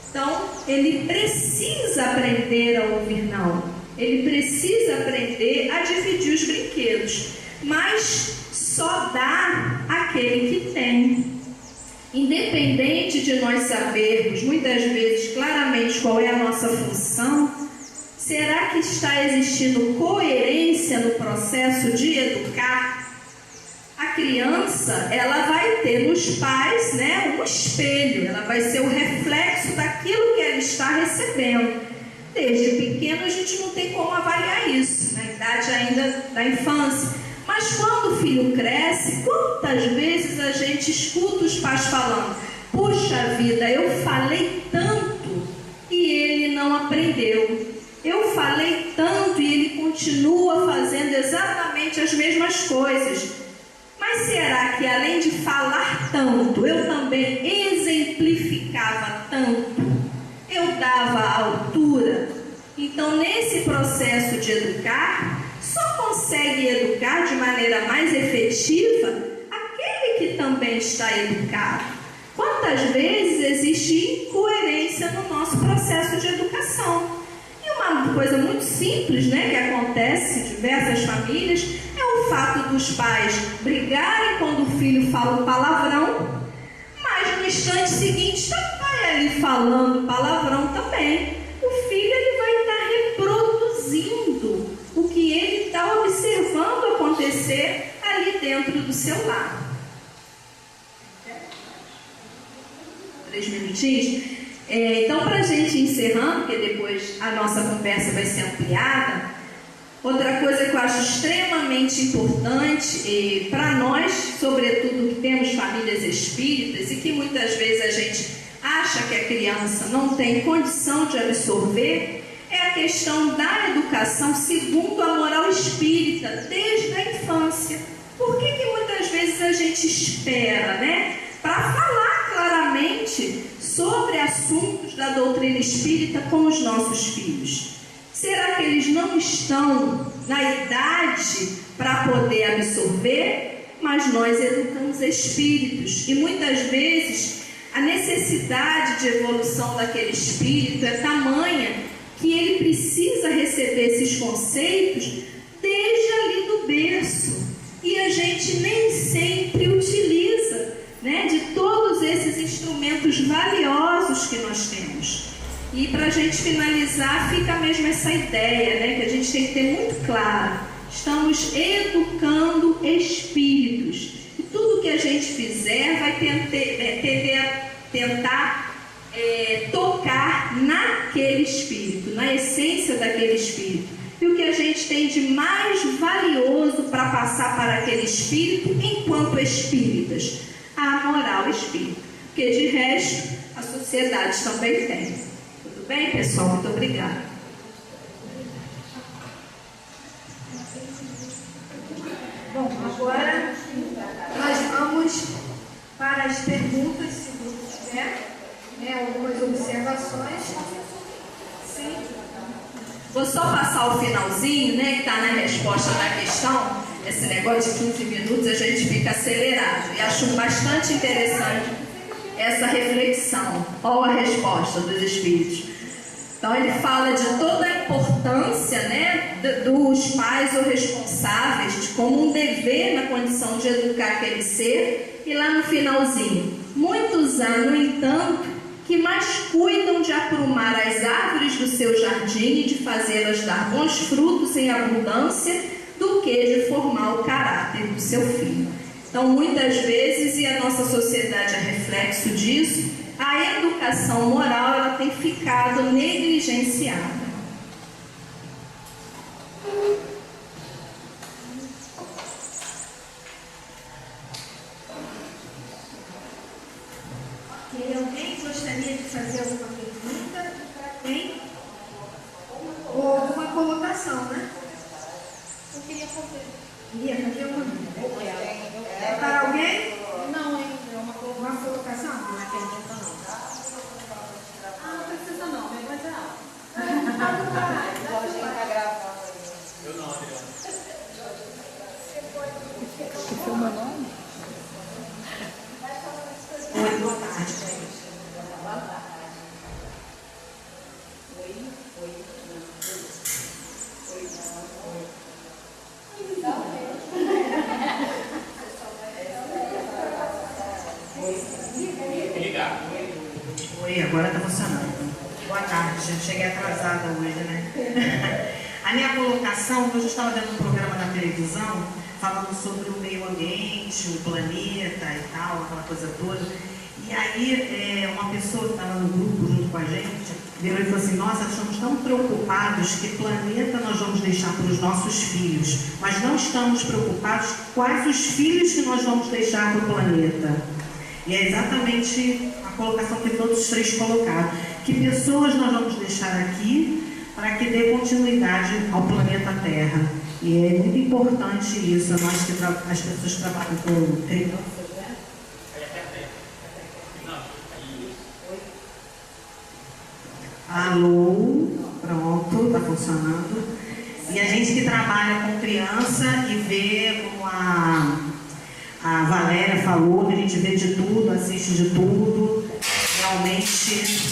Então, ele precisa aprender a ouvir não. Ele precisa aprender a dividir os brinquedos. Mas só dá aquele que tem. Independente de nós sabermos, muitas vezes, claramente qual é a nossa função, será que está existindo coerência no processo de educar? A criança, ela vai ter nos pais, né, um espelho, ela vai ser o reflexo daquilo que ela está recebendo. Desde pequeno a gente não tem como avaliar isso, na idade ainda da infância. Mas quando o filho cresce, quantas vezes a gente escuta os pais falando: puxa vida, eu falei tanto e ele não aprendeu. Eu falei tanto e ele continua fazendo exatamente as mesmas coisas. Mas será que além de falar tanto, eu também exemplificava tanto? Eu dava a altura? Então, nesse processo de educar, só consegue educar de maneira mais efetiva aquele que também está educado. Quantas vezes existe incoerência no nosso processo de educação? E uma coisa muito simples, né, que acontece em diversas famílias, é o fato dos pais brigarem quando o filho fala um palavrão, mas no instante seguinte está o pai ali falando palavrão também. O filho ele vai estar reproduzindo o que ele está observando acontecer ali dentro do seu lar. 3 minutinhos. Então, para a gente encerrando, porque depois a nossa conversa vai ser ampliada, outra coisa que eu acho extremamente importante para nós, sobretudo que temos famílias espíritas e que muitas vezes a gente acha que a criança não tem condição de absorver, é a questão da educação segundo a moral espírita, desde a infância. Por que muitas vezes a gente espera, né, para falar claramente sobre assuntos da doutrina espírita com os nossos filhos? Será que eles não estão na idade para poder absorver? mas nós educamos espíritos. E muitas vezes a necessidade de evolução daquele espírito é tamanha que ele precisa receber esses conceitos desde ali do berço. E a gente nem sempre utiliza, né, de todos esses instrumentos valiosos que nós temos. E para a gente finalizar, fica mesmo essa ideia, né, que a gente tem que ter muito claro. Estamos educando espíritos. E tudo que a gente fizer vai tentar tocar naquele espírito, na essência daquele espírito. E o que a gente tem de mais valioso para passar para aquele espírito enquanto espíritas? A moral espírita. Porque de resto, a sociedade também tem. Tudo bem, pessoal? Muito obrigada. Bom, agora nós vamos para as perguntas, se o grupo tiver, né, algumas observações. Sim. Vou só passar o finalzinho, né, que está na resposta da questão. Esse negócio de 15 minutos a gente fica acelerado. E acho bastante interessante essa reflexão. Olha a resposta dos espíritos. Então ele fala de toda a importância, né, dos pais ou responsáveis, de como um dever na condição de educar aquele ser. E lá no finalzinho, muitos há, no entanto, que mais cuidam de aprumar as árvores do seu jardim e de fazê-las dar bons frutos em abundância, do que de formar o caráter do seu filho. Então, muitas vezes, e a nossa sociedade é reflexo disso, a educação moral ela tem ficado negligenciada. Ok, alguém gostaria de fazer alguma pergunta? Tem? Ou alguma colocação, né? Eu queria fazer. Queria fazer uma? É para alguém? Não, é uma Uma colocação? Não é pergunta, não. Não precisa não, minha voz é alta. Igual a gente tá gravando aí. Eu não, Adriana. Que foi o meu nome? Oi, boa tarde. Boa tarde. Oi, oi, Ligar. Oi, agora está funcionando. Boa tarde, cheguei atrasada hoje, né? A minha colocação, hoje eu estava vendo um programa na televisão falando sobre o meio ambiente, o planeta e tal, aquela coisa toda. E aí uma pessoa que estava no grupo junto com a gente virou e falou assim: nossa, estamos tão preocupados que planeta nós vamos deixar para os nossos filhos, mas não estamos preocupados quais os filhos que nós vamos deixar para o planeta. E é exatamente a colocação que todos os três colocaram. Que pessoas nós vamos deixar aqui para que dê continuidade ao planeta Terra. E é muito importante isso, nós que as pessoas que trabalham com crianças, né? Alô, pronto, está funcionando. E a gente que trabalha com criança e vê como a Valéria falou, que a gente vê de tudo, assiste de tudo. Realmente,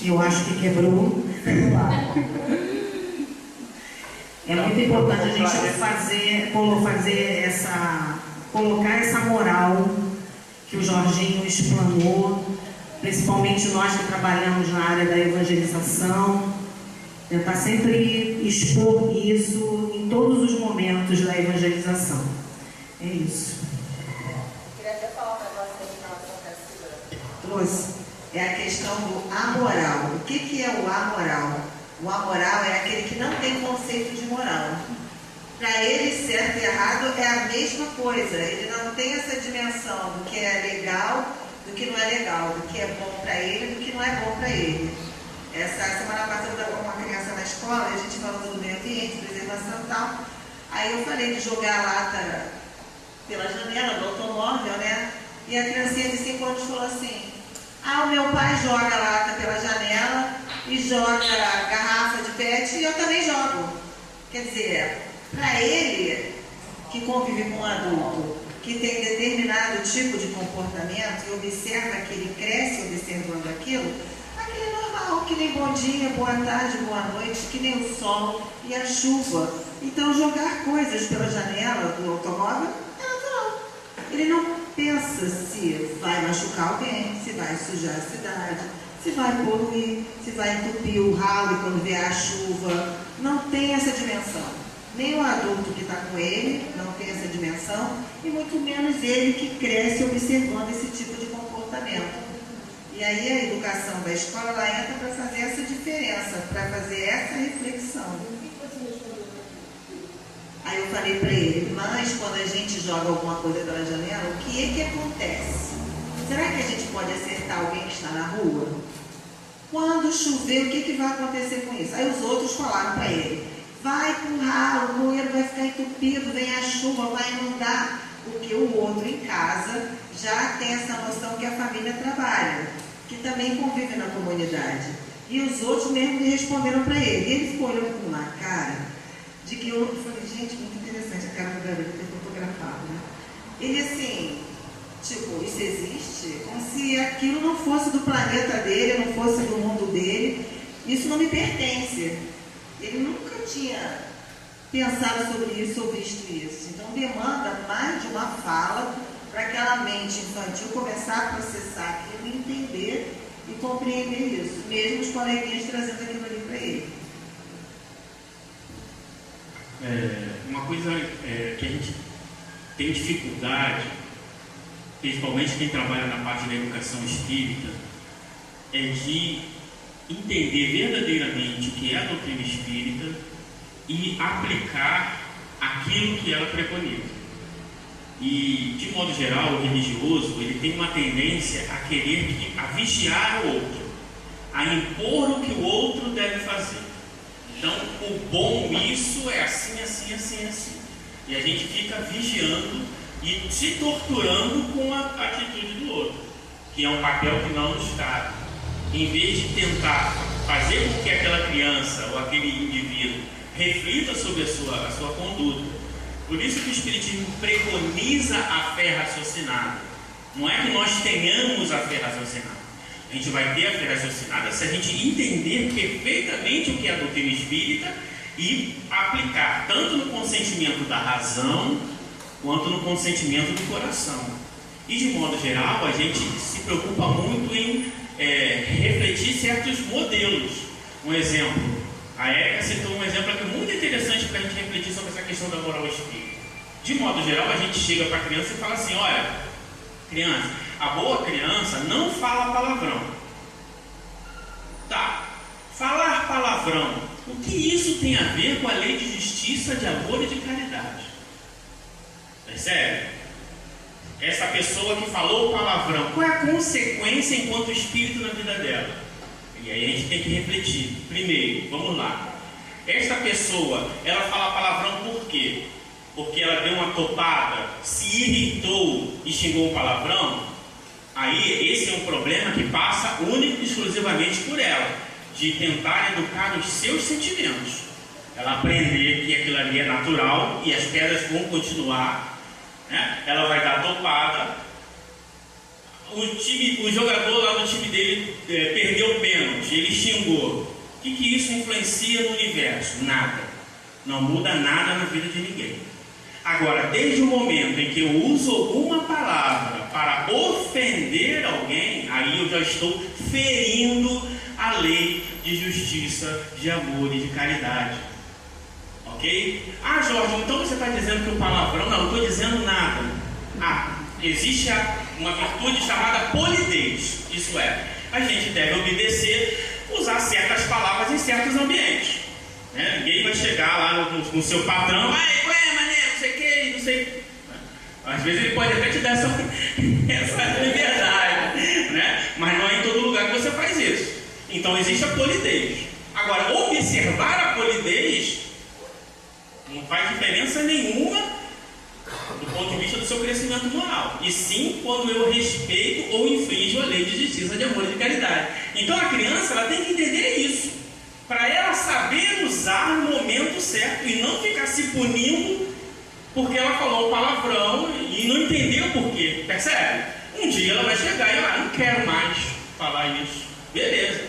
eu acho que quebrou. É muito importante a gente colocar essa moral que o Jorginho explanou, principalmente nós que trabalhamos na área da evangelização, tentar sempre expor isso em todos os momentos da evangelização. É isso. Queria até falar um negócio aí em relação à Cacilda. Trouxe. É a questão do amoral. O que é o amoral? O amoral é aquele que não tem conceito de moral. Para ele, certo e errado é a mesma coisa. Ele não tem essa dimensão do que é legal, do que não é legal, do que é bom para ele, do que não é bom para ele. Essa semana passada eu estava com uma criança na escola, e a gente falando do meio ambiente, preservação e tal. Aí eu falei de jogar a lata pela janela do automóvel, né? E a criancinha de 5 anos falou assim: ah, o meu pai joga a lata pela janela e joga a garrafa de PET e eu também jogo. Quer dizer, para ele, que convive com um adulto que tem determinado tipo de comportamento e observa que ele cresce observando aquilo, aquilo é normal, que nem bom dia, boa tarde, boa noite, que nem o sol e a chuva. Então jogar coisas pela janela do automóvel é natural. Ele não pensa se vai machucar alguém, se vai sujar a cidade, se vai poluir, se vai entupir o ralo quando vier a chuva. Não tem essa dimensão. Nem o adulto que está com ele não tem essa dimensão, e muito menos ele que cresce observando esse tipo de comportamento. E aí a educação da escola ela entra para fazer essa diferença, para fazer essa reflexão. Aí eu falei para ele, mas quando a gente joga alguma coisa pela janela, o que é que acontece? Será que a gente pode acertar alguém que está na rua? Quando chover, o que vai acontecer com isso? Aí os outros falaram para ele, vai com o ralo, o moeiro vai ficar entupido, vem a chuva, vai inundar. Porque o outro em casa já tem essa noção que a família trabalha, que também convive na comunidade. E os outros mesmo me responderam para ele. E ele ficou olhando com uma cara de que eu falei, gente, muito interessante a cara do garoto ter fotografado, né? Ele assim, tipo, isso existe? Como se aquilo não fosse do planeta dele, não fosse do mundo dele. Isso não me pertence. Ele nunca tinha pensado sobre isso ou visto isso. Então demanda mais de uma fala para aquela mente infantil começar a processar aquilo, entender e compreender isso, mesmo os coleguinhas trazendo aquilo ali para ele. Uma coisa que a gente tem dificuldade, principalmente quem trabalha na parte da educação espírita, é de entender verdadeiramente o que é a doutrina espírita e aplicar aquilo que ela preconiza. E, de modo geral, o religioso ele tem uma tendência a querer a vigiar o outro, a impor o que o outro deve fazer. Então, o bom isso é assim, assim, assim, assim. E a gente fica vigiando e se torturando com a atitude do outro, que é um papel que não nos cabe. Em vez de tentar fazer com que aquela criança ou aquele indivíduo reflita sobre a sua conduta. Por isso que o Espiritismo preconiza a fé raciocinada. Não é que nós tenhamos a fé raciocinada. A gente vai ter a fé raciocinada se a gente entender perfeitamente o que é a doutrina espírita e aplicar tanto no consentimento da razão quanto no consentimento do coração. E de modo geral, a gente se preocupa muito em refletir certos modelos. Um exemplo, a Érica citou um exemplo aqui muito interessante para a gente refletir sobre essa questão da moral espírita. De modo geral, a gente chega para a criança e fala assim, olha, criança, a boa criança não fala palavrão. Tá, falar palavrão, o que isso tem a ver com a lei de justiça, de amor e de caridade? Percebe? Essa pessoa que falou palavrão, qual é a consequência enquanto espírito na vida dela? E aí a gente tem que refletir. Primeiro, vamos lá. Esta pessoa, ela fala palavrão por quê? Porque ela deu uma topada, se irritou e xingou um palavrão? Aí esse é um problema que passa único e exclusivamente por ela, de tentar educar os seus sentimentos. Ela aprender que aquilo ali é natural e as pedras vão continuar, né? Ela vai dar topada. O jogador lá do time dele perdeu o pênalti, ele xingou. O que isso influencia no universo? Nada. Não muda nada na vida de ninguém. Agora, desde o momento em que eu uso alguma palavra para ofender alguém, aí eu já estou ferindo a lei de justiça, de amor e de caridade. Ok? Ah, Jorge, então você está dizendo que o palavrão... Não, não estou dizendo nada. Existe uma virtude chamada polidez. Isso é, a gente deve obedecer, usar certas palavras em certos ambientes. Né? Ninguém vai chegar lá no seu patrão, ué, mané, não sei o que, não sei. Às vezes ele pode até te dar essa liberdade, né? Mas não é em todo lugar que você faz isso. Então existe a polidez. Agora, observar a polidez não faz diferença nenhuma do ponto de vista do seu crescimento moral, e sim quando eu respeito ou infrinjo a lei de justiça, de amor e de caridade. Então a criança ela tem que entender isso, para ela saber usar no momento certo e não ficar se punindo porque ela falou um palavrão e não entendeu o porquê, percebe? Um dia ela vai chegar e não quero mais falar isso. Beleza.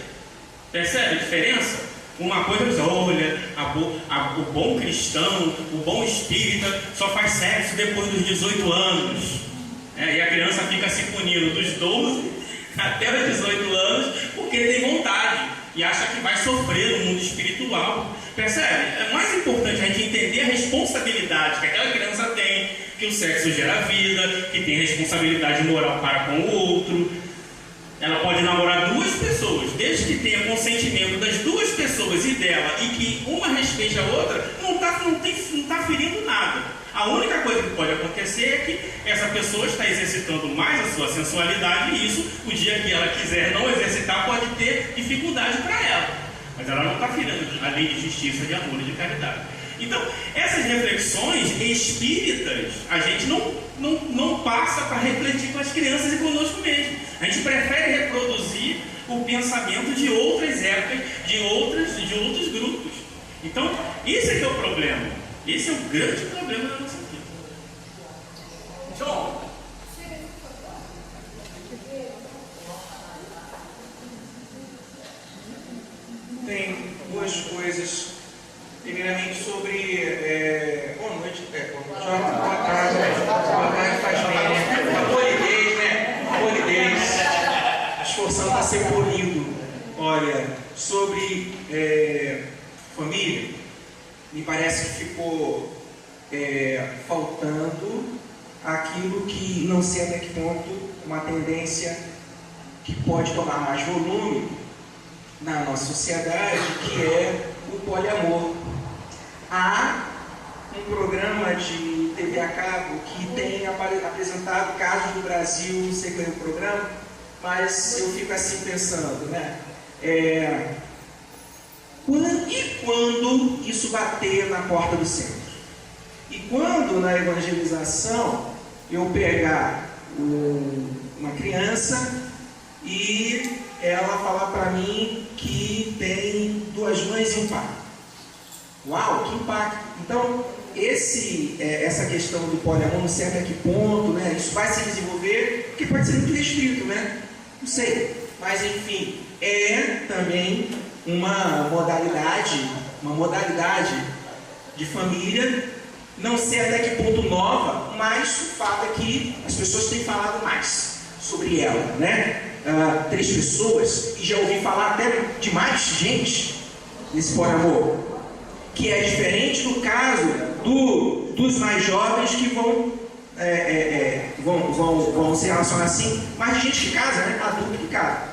Percebe a diferença? Uma coisa diz, olha, o bom cristão, o bom espírita só faz sexo depois dos 18 anos. E a criança fica se punindo dos 12 até os 18 anos porque tem vontade e acha que vai sofrer no mundo espiritual. Percebe? É mais importante a gente entender a responsabilidade que aquela criança tem, que o sexo gera vida, que tem responsabilidade moral para com o outro. Ela pode namorar duas pessoas, desde que tenha consentimento das duas pessoas e dela, e que uma respeite a outra, não está ferindo nada. A única coisa que pode acontecer é que essa pessoa está exercitando mais a sua sensualidade, e isso, o dia que ela quiser não exercitar, pode ter dificuldade para ela. Mas ela não está ferindo a lei de justiça, de amor e de caridade. Então, essas reflexões espíritas, a gente não passa para refletir com as crianças e conosco mesmo. A gente prefere reproduzir o pensamento de outras épocas, de outros grupos. Então, esse é que é o problema. Esse é o grande problema da nossa vida. John. Tem duas coisas. Primeiramente sobre. Boa noite. Boa tarde. Boa tarde faz bem, né? A polidez, né? A polidez. Esforçando para ser polido. Olha, sobre família, me parece que ficou faltando aquilo que não sei até que ponto uma tendência que pode tomar mais volume na nossa sociedade, que é o poliamor. Há um programa de TV a cabo que tem apresentado casos do Brasil, não sei qual é o programa, mas eu fico assim pensando, né? Quando isso bater na porta do centro? E quando na evangelização eu pegar uma criança e ela falar para mim que tem duas mães e um pai? Uau, que impacto! Então, essa questão do poliamor, não sei até que ponto, né, isso vai se desenvolver, porque pode ser muito restrito, né? Não sei. Mas, enfim, é também uma modalidade de família, não sei até que ponto nova, mas o fato é que as pessoas têm falado mais sobre ela, né? 3 pessoas, e já ouvi falar até de mais gente nesse poliamor, que é diferente do caso dos mais jovens que vão se relacionar assim, mais de gente que casa, né? Adulto que casa.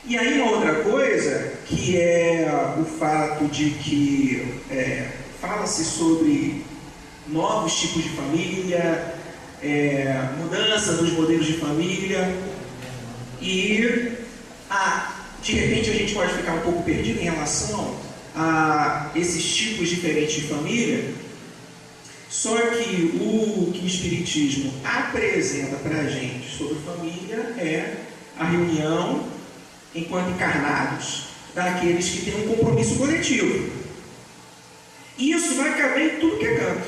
E aí uma outra coisa, que é o fato de que fala-se sobre novos tipos de família, mudança dos modelos de família, e de repente a gente pode ficar um pouco perdido em relação a esses tipos diferentes de família. Só que o Espiritismo apresenta para a gente sobre família é a reunião, enquanto encarnados, daqueles que têm um compromisso coletivo. Isso vai caber em tudo que é canto.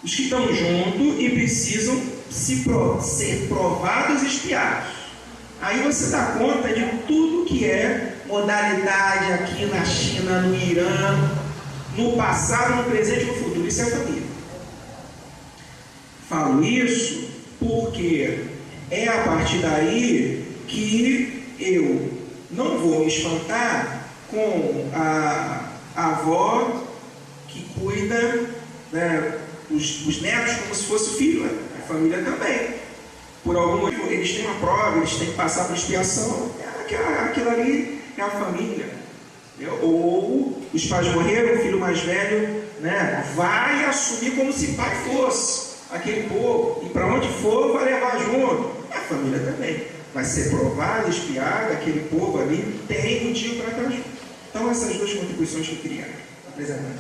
Os que estão juntos e precisam ser provados e espiados. Aí você dá conta de tudo que é modalidade aqui na China, no Irã, no passado, no presente e no futuro. Isso é família. Falo isso porque é a partir daí que eu não vou me espantar com a avó que cuida, né, os netos como se fosse o filho, né? A família também. Por algum motivo, eles têm uma prova, eles têm que passar por expiação. Aquilo ali é a família. Ou os pais morreram, o filho mais velho, né, vai assumir como se pai fosse aquele povo. E para onde for, vai levar junto. A família também. Vai ser provada, espiada, aquele povo ali tem motivo para estar junto. Então, essas duas contribuições que eu queria apresentar.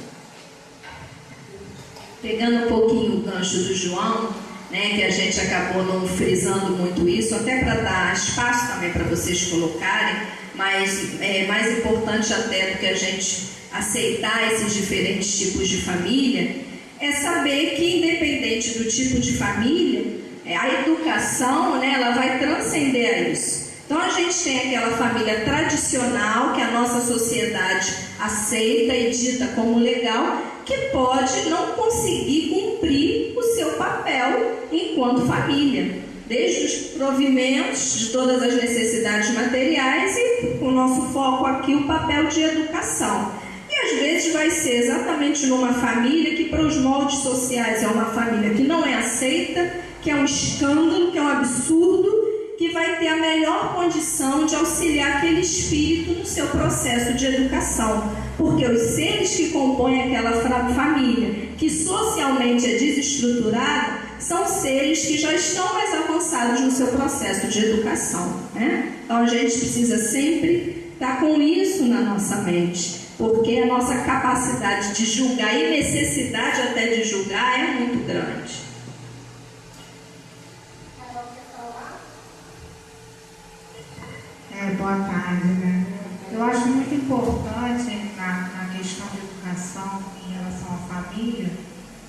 Pegando um pouquinho o gancho do João, né, que a gente acabou não frisando muito isso, até para dar espaço também para vocês colocarem, mas é mais importante até do que a gente aceitar esses diferentes tipos de família, é saber que independente do tipo de família, a educação, né, ela vai transcender a isso. Então a gente tem aquela família tradicional que a nossa sociedade aceita e dita como legal, que pode não conseguir cumprir o seu papel enquanto família, desde os provimentos de todas as necessidades materiais e o nosso foco aqui, o papel de educação. E às vezes vai ser exatamente numa família que para os moldes sociais é uma família que não é aceita, que é um escândalo, que é um absurdo, que vai ter a melhor condição de auxiliar aquele espírito no seu processo de educação. Porque os seres que compõem aquela família, que socialmente é desestruturada, são seres que já estão mais avançados no seu processo de educação, né? Então a gente precisa sempre estar com isso na nossa mente, porque a nossa capacidade de julgar e necessidade até de julgar é muito grande. Boa tarde, né? Eu acho muito importante na questão de educação em relação à família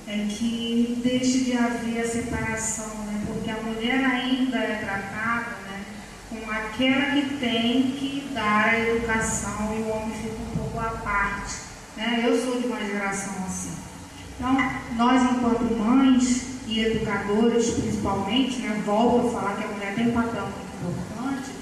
que deixe de haver a separação, né? Porque a mulher ainda é tratada, né, como aquela que tem que dar a educação e o homem fica um pouco à parte, né? Eu sou de uma geração assim. Então, nós enquanto mães e educadores principalmente, né, volto a falar que a mulher tem um papel muito importante,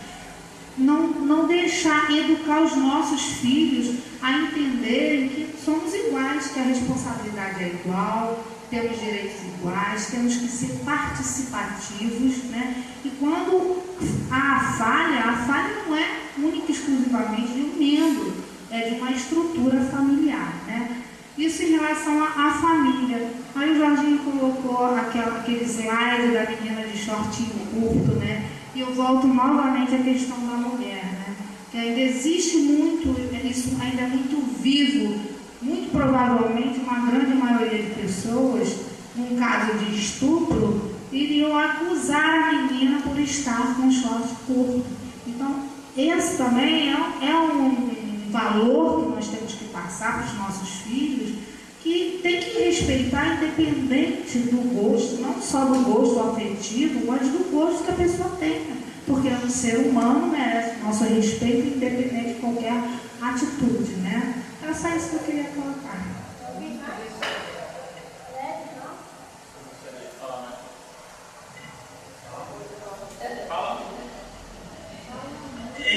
não deixar educar os nossos filhos a entenderem que somos iguais, que a responsabilidade é igual, temos direitos iguais, temos que ser participativos, né? E quando há a falha não é única e exclusivamente de um membro, é de uma estrutura familiar, né? Isso em relação à família. Aí o Jorginho colocou aquele slide da menina de shortinho curto, né? E eu volto novamente à questão da mulher, né? Que ainda existe muito, isso ainda é muito vivo, muito provavelmente uma grande maioria de pessoas, num caso de estupro, iriam acusar a menina por estar com short curto. Então, esse também é um valor que nós temos que passar para os nossos filhos, que tem que respeitar independente do gosto, não só do gosto afetivo, mas do gosto que a pessoa tenha, porque um ser humano merece nosso respeito independente de qualquer atitude, né? Era só isso que eu queria colocar.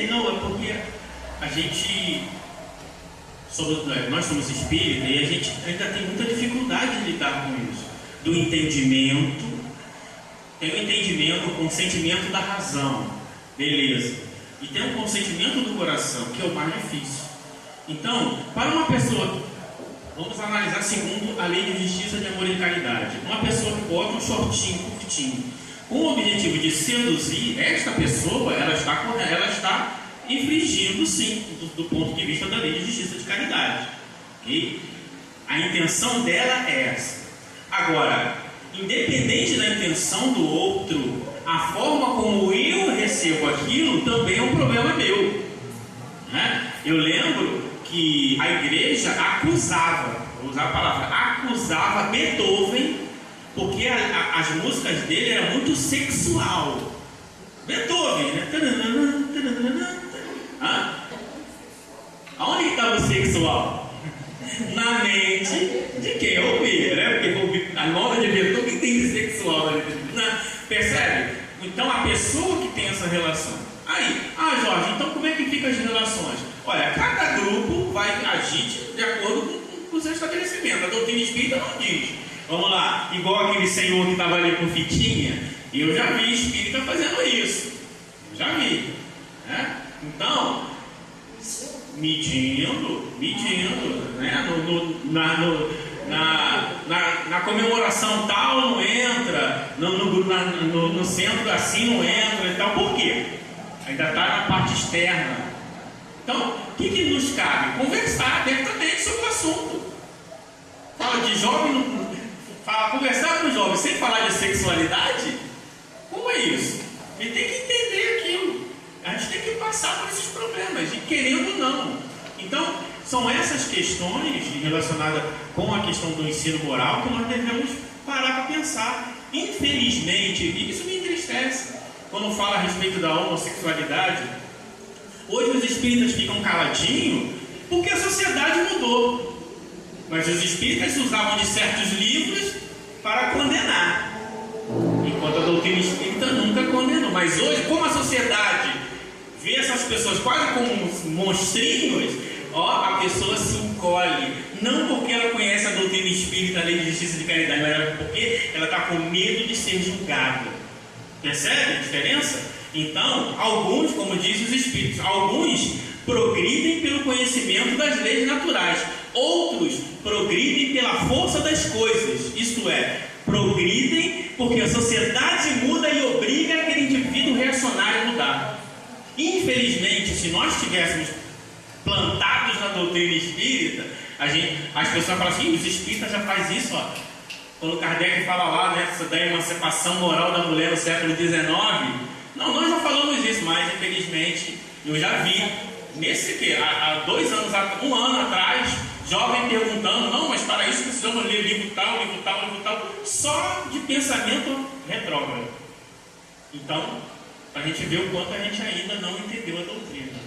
Não, é porque a gente... nós somos espíritas e a gente ainda tem muita dificuldade de lidar com isso. Do entendimento, tem o entendimento, o consentimento da razão, beleza. E tem o consentimento do coração, que é o mais difícil. Então, para uma pessoa, vamos analisar segundo a lei de justiça, de amor e caridade. Uma pessoa que bota um shortinho curtinho, com o objetivo de seduzir, esta pessoa, ela está infringindo, sim, do ponto de vista da lei de justiça de caridade. Okay? A intenção dela é essa. Agora, independente da intenção do outro, a forma como eu recebo aquilo também é um problema meu. Né? Eu lembro que a igreja acusava, vou usar a palavra, acusava Beethoven, porque as músicas dele eram muito sexual. Beethoven, né? Aonde estava o sexual? Na mente de quem ouvia, né? Porque a nota de Beethoven tem de sexual, né? Percebe? Então a pessoa que tem essa relação. Aí, Jorge, então como é que ficam as relações? Olha, cada grupo vai agir de acordo com o seu estabelecimento. A doutrina espírita não diz. Vamos lá, igual aquele senhor que estava ali com fitinha, eu já vi espírita fazendo isso. Já vi. Né? Então, medindo, né? Na comemoração tal não entra, no centro assim não entra e tal. Por quê? Ainda está na parte externa. Então, o que nos cabe? Conversar abertamente sobre o assunto. Fala de jovem, conversar com os jovens sem falar de sexualidade, como é isso? Ele tem que entender aquilo. A gente tem que passar por esses problemas, e querendo ou não. Então, são essas questões relacionadas com a questão do ensino moral que nós devemos parar para pensar. Infelizmente, e isso me entristece, quando fala a respeito da homossexualidade, hoje os espíritas ficam caladinhos porque a sociedade mudou. Mas os espíritas usavam de certos livros para condenar, enquanto a doutrina espírita nunca condenou. Mas hoje, como a sociedade vê essas pessoas quase como monstrinhos, a pessoa se encolhe, não porque ela conhece a doutrina espírita, a lei de justiça e de caridade, mas porque ela está com medo de ser julgada. Percebe a diferença? Então, alguns, como dizem os espíritos, alguns progridem pelo conhecimento das leis naturais, outros progridem pela força das coisas, isto é, progridem porque a sociedade muda e obriga aquele indivíduo reacionário a mudar. Infelizmente, se nós estivéssemos plantados na doutrina espírita, as pessoas falam assim, os espíritas já fazem isso, quando Kardec fala lá, né, da emancipação moral da mulher no século XIX. Não, nós já falamos isso, mas infelizmente eu já vi, há 2 anos, um ano atrás, jovem perguntando, não, mas para isso precisamos ler livro tal, só de pensamento retrógrado. Então, para a gente ver o quanto a gente ainda não entendeu a doutrina.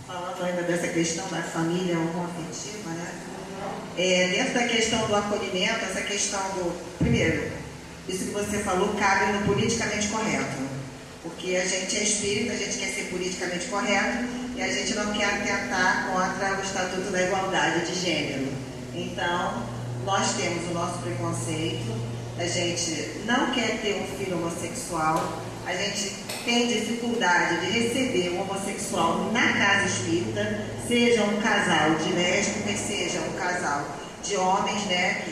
Falando ainda dessa questão da família homoafetiva, né? Dentro da questão do acolhimento, essa questão do... Primeiro, isso que você falou cabe no politicamente correto. Porque a gente é espírita, a gente quer ser politicamente correto e a gente não quer atentar contra o Estatuto da Igualdade de Gênero. Então, nós temos o nosso preconceito, a gente não quer ter um filho homossexual, a gente tem dificuldade de receber um homossexual na casa espírita, seja um casal de lésbicas, seja um casal de homens, né,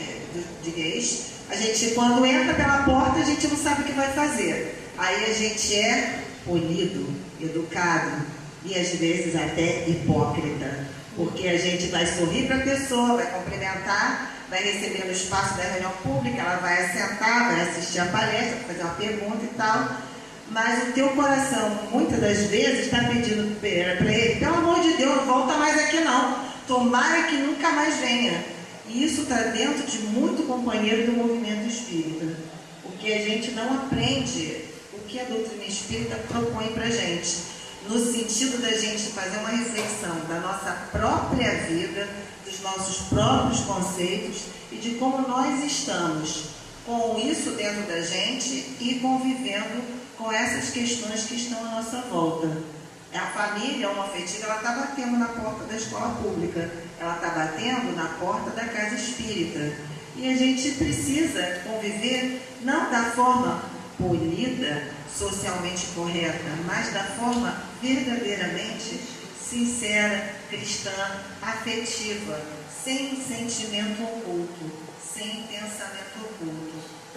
de gays. A gente, quando entra pela porta, a gente não sabe o que vai fazer. Aí a gente é polido, educado e às vezes até hipócrita, porque a gente vai sorrir para a pessoa, vai cumprimentar, vai receber no espaço da reunião pública, ela vai assentar, vai assistir a palestra, fazer uma pergunta e tal, mas o teu coração, muitas das vezes, está pedindo para ele, pelo amor de Deus, não volta mais aqui não, tomara que nunca mais venha. E isso está dentro de muito companheiro do movimento espírita, porque a gente não aprende o que a doutrina espírita propõe para a gente, no sentido da gente fazer uma reflexão da nossa própria vida, dos nossos próprios conceitos e de como nós estamos com isso dentro da gente e convivendo com essas questões que estão à nossa volta. A família homoafetiva, ela está batendo na porta da escola pública, ela está batendo na porta da casa espírita. E a gente precisa conviver não da forma polida, socialmente correta, mas da forma verdadeiramente sincera, cristã, afetiva, sem sentimento oculto, sem pensamento oculto.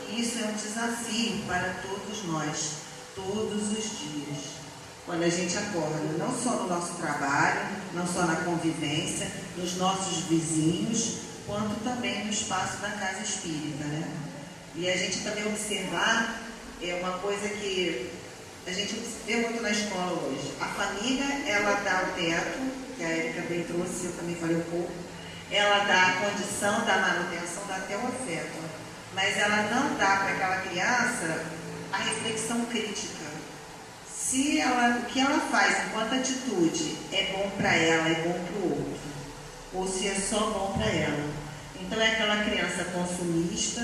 E isso é um desafio para todos nós, todos os dias. Quando a gente acorda, não só no nosso trabalho, não só na convivência, nos nossos vizinhos, quanto também no espaço da casa espírita, né? E a gente também observar uma coisa que a gente vê muito na escola hoje. A família, ela dá o teto, que a Érica bem trouxe, eu também falei um pouco, ela dá a condição da manutenção, dá até o afeto, mas ela não dá para aquela criança a reflexão crítica. Se ela, o que ela faz enquanto atitude é bom para ela, é bom para o outro, ou se é só bom para ela. Então é aquela criança consumista,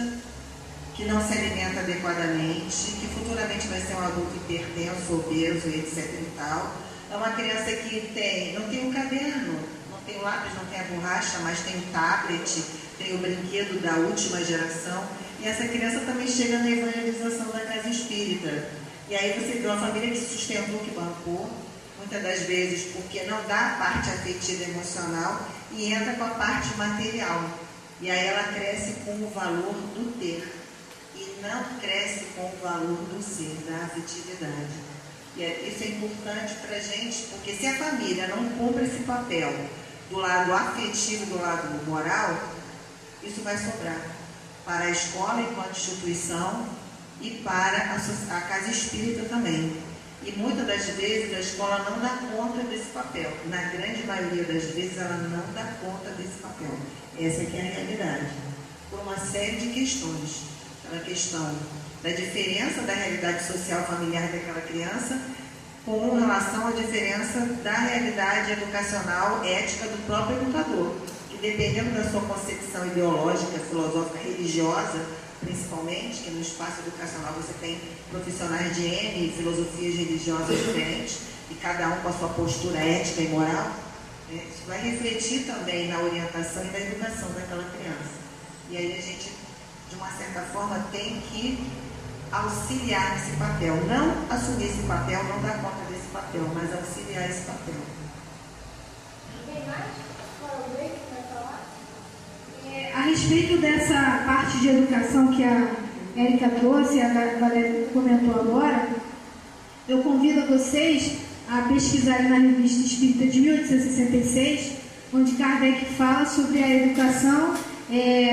que não se alimenta adequadamente, que futuramente vai ser um adulto hipertenso, obeso, etc. e tal. É uma criança que não tem um caderno, não tem o lápis, não tem a borracha, mas tem o tablet, tem o brinquedo da última geração. E essa criança também chega na evangelização da casa espírita. E aí você vê uma família que sustentou, que bancou, muitas das vezes porque não dá a parte afetiva e emocional e entra com a parte material. E aí ela cresce com o valor do ter e não cresce com o valor do ser, da afetividade. E isso é importante para a gente, porque se a família não cumpre esse papel do lado afetivo, do lado moral, isso vai sobrar para a escola enquanto instituição e para a casa espírita também. E muitas das vezes a escola não dá conta desse papel. Na grande maioria das vezes ela não dá conta desse papel. Essa aqui é a realidade. Por uma série de questões. Aquela questão da diferença da realidade social familiar daquela criança com relação à diferença da realidade educacional, ética do próprio educador. Que dependendo da sua concepção ideológica, filosófica, religiosa, principalmente, que no espaço educacional você tem profissionais de N filosofias religiosas diferentes, e cada um com a sua postura ética e moral, isso vai refletir também na orientação e na educação daquela criança. E aí a gente, de uma certa forma, tem que auxiliar nesse papel. Não assumir esse papel, não dar conta desse papel, mas auxiliar esse papel. Alguém mais? Fora o Blake, vai falar? A respeito dessa parte de educação que a Érica trouxe, a Valéria comentou agora, eu convido vocês a pesquisarem na Revista Espírita de 1866, onde Kardec fala sobre a educação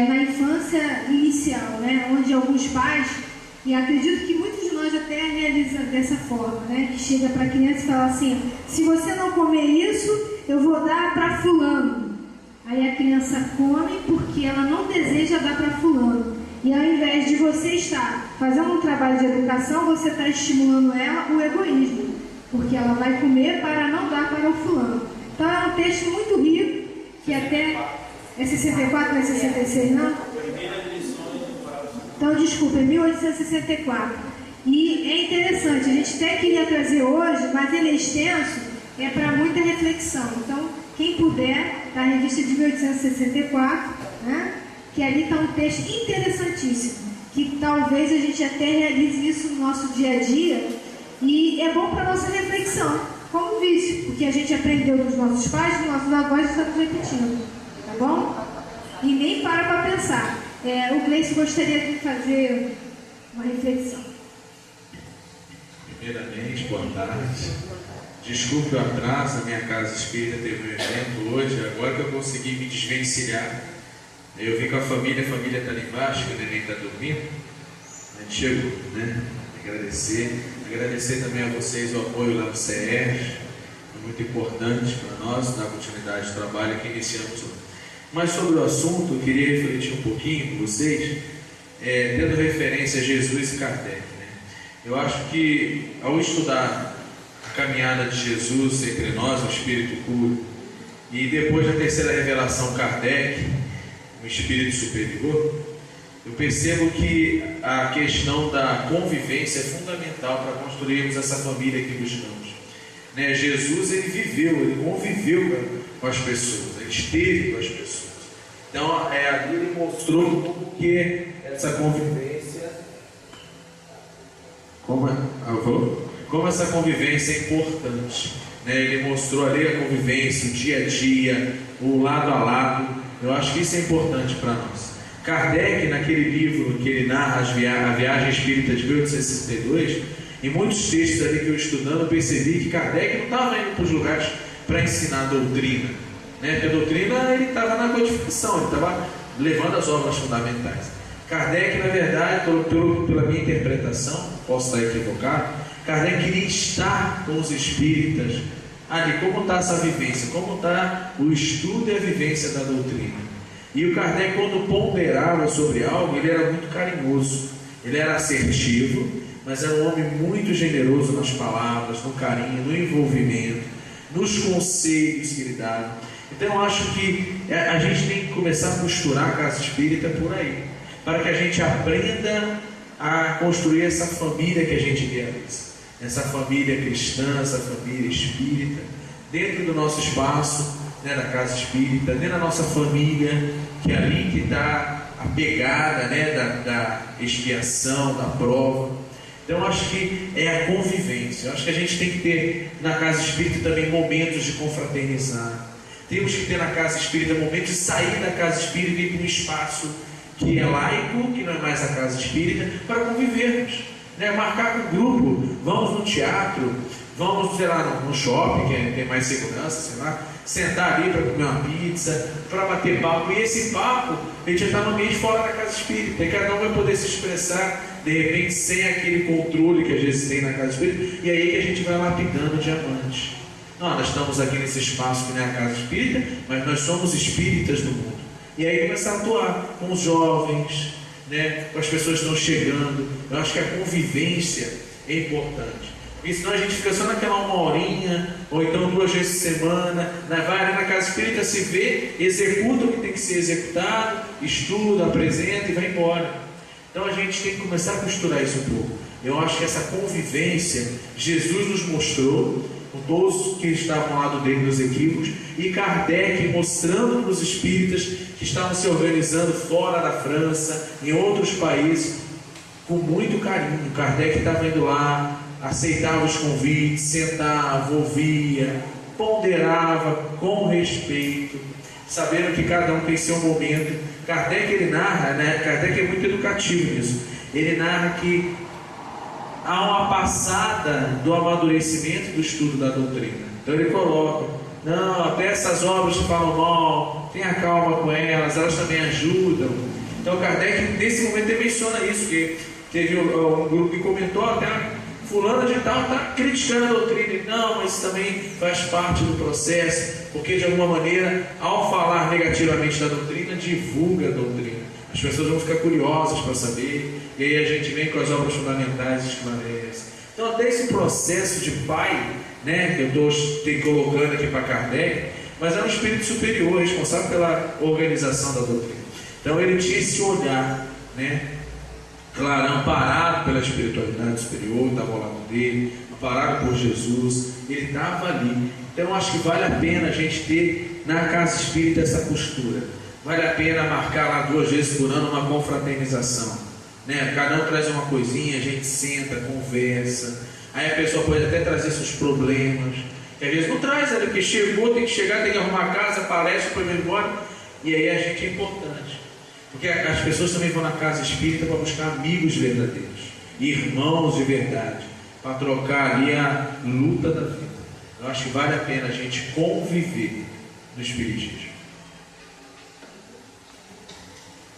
na infância inicial, né? Onde alguns pais, e acredito que muitos de nós até realizam dessa forma, né? Que chega para a criança e fala assim: se você não comer isso, eu vou dar para fulano. Aí a criança come porque ela não deseja dar para fulano. E ao invés de você estar fazendo um trabalho de educação, você está estimulando ela o egoísmo, porque ela vai comer para não dar para o fulano. Então é um texto muito rico, que até é 64, não é 66 não? Então desculpa, é 1864. E é interessante, a gente até queria trazer hoje, mas ele é extenso, é para muita reflexão. Então, quem puder, da revista de 1864, né? Que ali está um texto interessantíssimo, que talvez a gente até realize isso no nosso dia a dia, e é bom para a nossa reflexão, como vício, porque a gente aprendeu dos nossos pais, dos nossos avós, e estamos repetindo, tá bom? E nem para pensar. O Gleice gostaria de fazer uma reflexão. Primeiramente, boa tarde. Desculpe o atraso, a minha casa espírita teve um evento hoje, agora que eu consegui me desvencilhar. Eu vim com a família está ali embaixo, que o neném está dormindo. A gente chegou, né? Agradecer também a vocês o apoio lá no CERJ, é muito importante para nós, dar continuidade ao trabalho que iniciamos hoje. Mas sobre o assunto, eu queria refletir um pouquinho com vocês, tendo referência a Jesus e Kardec, né? Eu acho que ao estudar a caminhada de Jesus entre nós, o Espírito puro, e depois da terceira revelação Kardec, o Espírito superior, eu percebo que a questão da convivência é fundamental para construirmos essa família que buscamos, né? Jesus, ele conviveu com as pessoas, ele esteve com as pessoas. Então, ali ele mostrou como que essa convivência, como essa convivência é importante, né? Ele mostrou ali a convivência, o dia a dia, o lado a lado. Eu acho que isso é importante para nós. Kardec, naquele livro que ele narra a viagem espírita de 1862, em muitos textos ali que eu estudando, eu percebi que Kardec não estava indo para os lugares para ensinar doutrina, né? Porque a doutrina ele estava na codificação, ele estava levando as obras fundamentais. Kardec, na verdade, pela minha interpretação, posso estar equivocado, Kardec queria estar com os espíritas ali, como está essa vivência, como está o estudo e a vivência da doutrina. E o Kardec, quando ponderava sobre algo, ele era muito carinhoso, ele era assertivo, mas era um homem muito generoso nas palavras, no carinho, no envolvimento, nos conselhos que ele dava. Então eu acho que a gente tem que começar a costurar a casa espírita por aí, para que a gente aprenda a construir essa família que a gente idealiza, essa família cristã, essa família espírita, dentro do nosso espaço, né, da casa espírita, dentro da nossa família, que é ali que está a pegada, né, da expiação, da prova. Então eu acho que é a convivência. Eu acho que a gente tem que ter na casa espírita também momentos de confraternizar. Temos que ter na casa espírita momentos de sair da casa espírita e ir para um espaço que é laico, que não é mais a casa espírita, para convivermos, né? Marcar com o grupo, vamos no teatro, vamos, sei lá, no shopping, que tem mais segurança, sei lá, sentar ali para comer uma pizza, para bater papo. E esse papo, a gente já está no ambiente fora da casa espírita, e cada um vai poder se expressar, de repente, sem aquele controle que às vezes tem na casa espírita, e aí que a gente vai lapidando diamantes. Nós estamos aqui nesse espaço que não é a casa espírita, mas nós somos espíritas do mundo. E aí começar a atuar com os jovens, né, com as pessoas que estão chegando. Eu acho que a convivência é importante. Porque senão a gente fica só naquela 1 horinha, ou então 2 vezes por semana, vai ali na casa espírita, se vê, executa o que tem que ser executado, estuda, apresenta e vai embora. Então a gente tem que começar a costurar isso um pouco. Eu acho que essa convivência, Jesus nos mostrou, com todos que estavam ao lado dele nos equívocos, e Kardec mostrando para os espíritas que estavam se organizando fora da França, em outros países, com muito carinho. Kardec estava indo lá, aceitava os convites, sentava, ouvia, ponderava com respeito, sabendo que cada um tem seu momento. Kardec, ele narra, né? Kardec é muito educativo nisso. Ele narra que há uma passada do amadurecimento do estudo da doutrina. Então ele coloca, não, até essas obras que falam mal, tenha calma com elas também ajudam. Então Kardec nesse momento ele menciona isso, que teve um grupo que comentou até, fulano de tal está criticando a doutrina. E, não, mas isso também faz parte do processo, porque de alguma maneira, ao falar negativamente da doutrina, divulga a doutrina. As pessoas vão ficar curiosas para saber, e aí a gente vem com as obras fundamentais e esclarece. Então até esse processo de pai, né, que eu estou colocando aqui para Kardec, mas é um espírito superior, responsável pela organização da doutrina. Então ele tinha esse olhar, né, claro, amparado pela espiritualidade superior, estava ao lado dele, amparado por Jesus, ele estava ali. Então acho que vale a pena a gente ter na casa espírita essa postura. Vale a pena marcar lá 2 vezes por ano uma confraternização, né? Cada um traz uma coisinha, a gente senta, conversa. Aí a pessoa pode até trazer seus problemas, que às vezes não traz, né? Porque chegou, tem que chegar, tem que arrumar a casa, palestra, depois vai embora. E aí a gente é importante, porque as pessoas também vão na casa espírita para buscar amigos verdadeiros, irmãos de verdade, para trocar ali a luta da vida. Eu acho que vale a pena a gente conviver no espiritismo.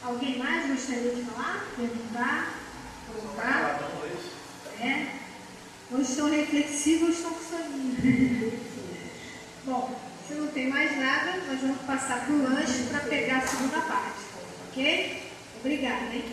Alguém mais gostaria de falar? Perguntar? Colocar? Hoje estão reflexivos, estão com soninho. Bom, se não tem mais nada, nós vamos passar para o lanche para pegar a segunda parte. Ok? Obrigada, hein?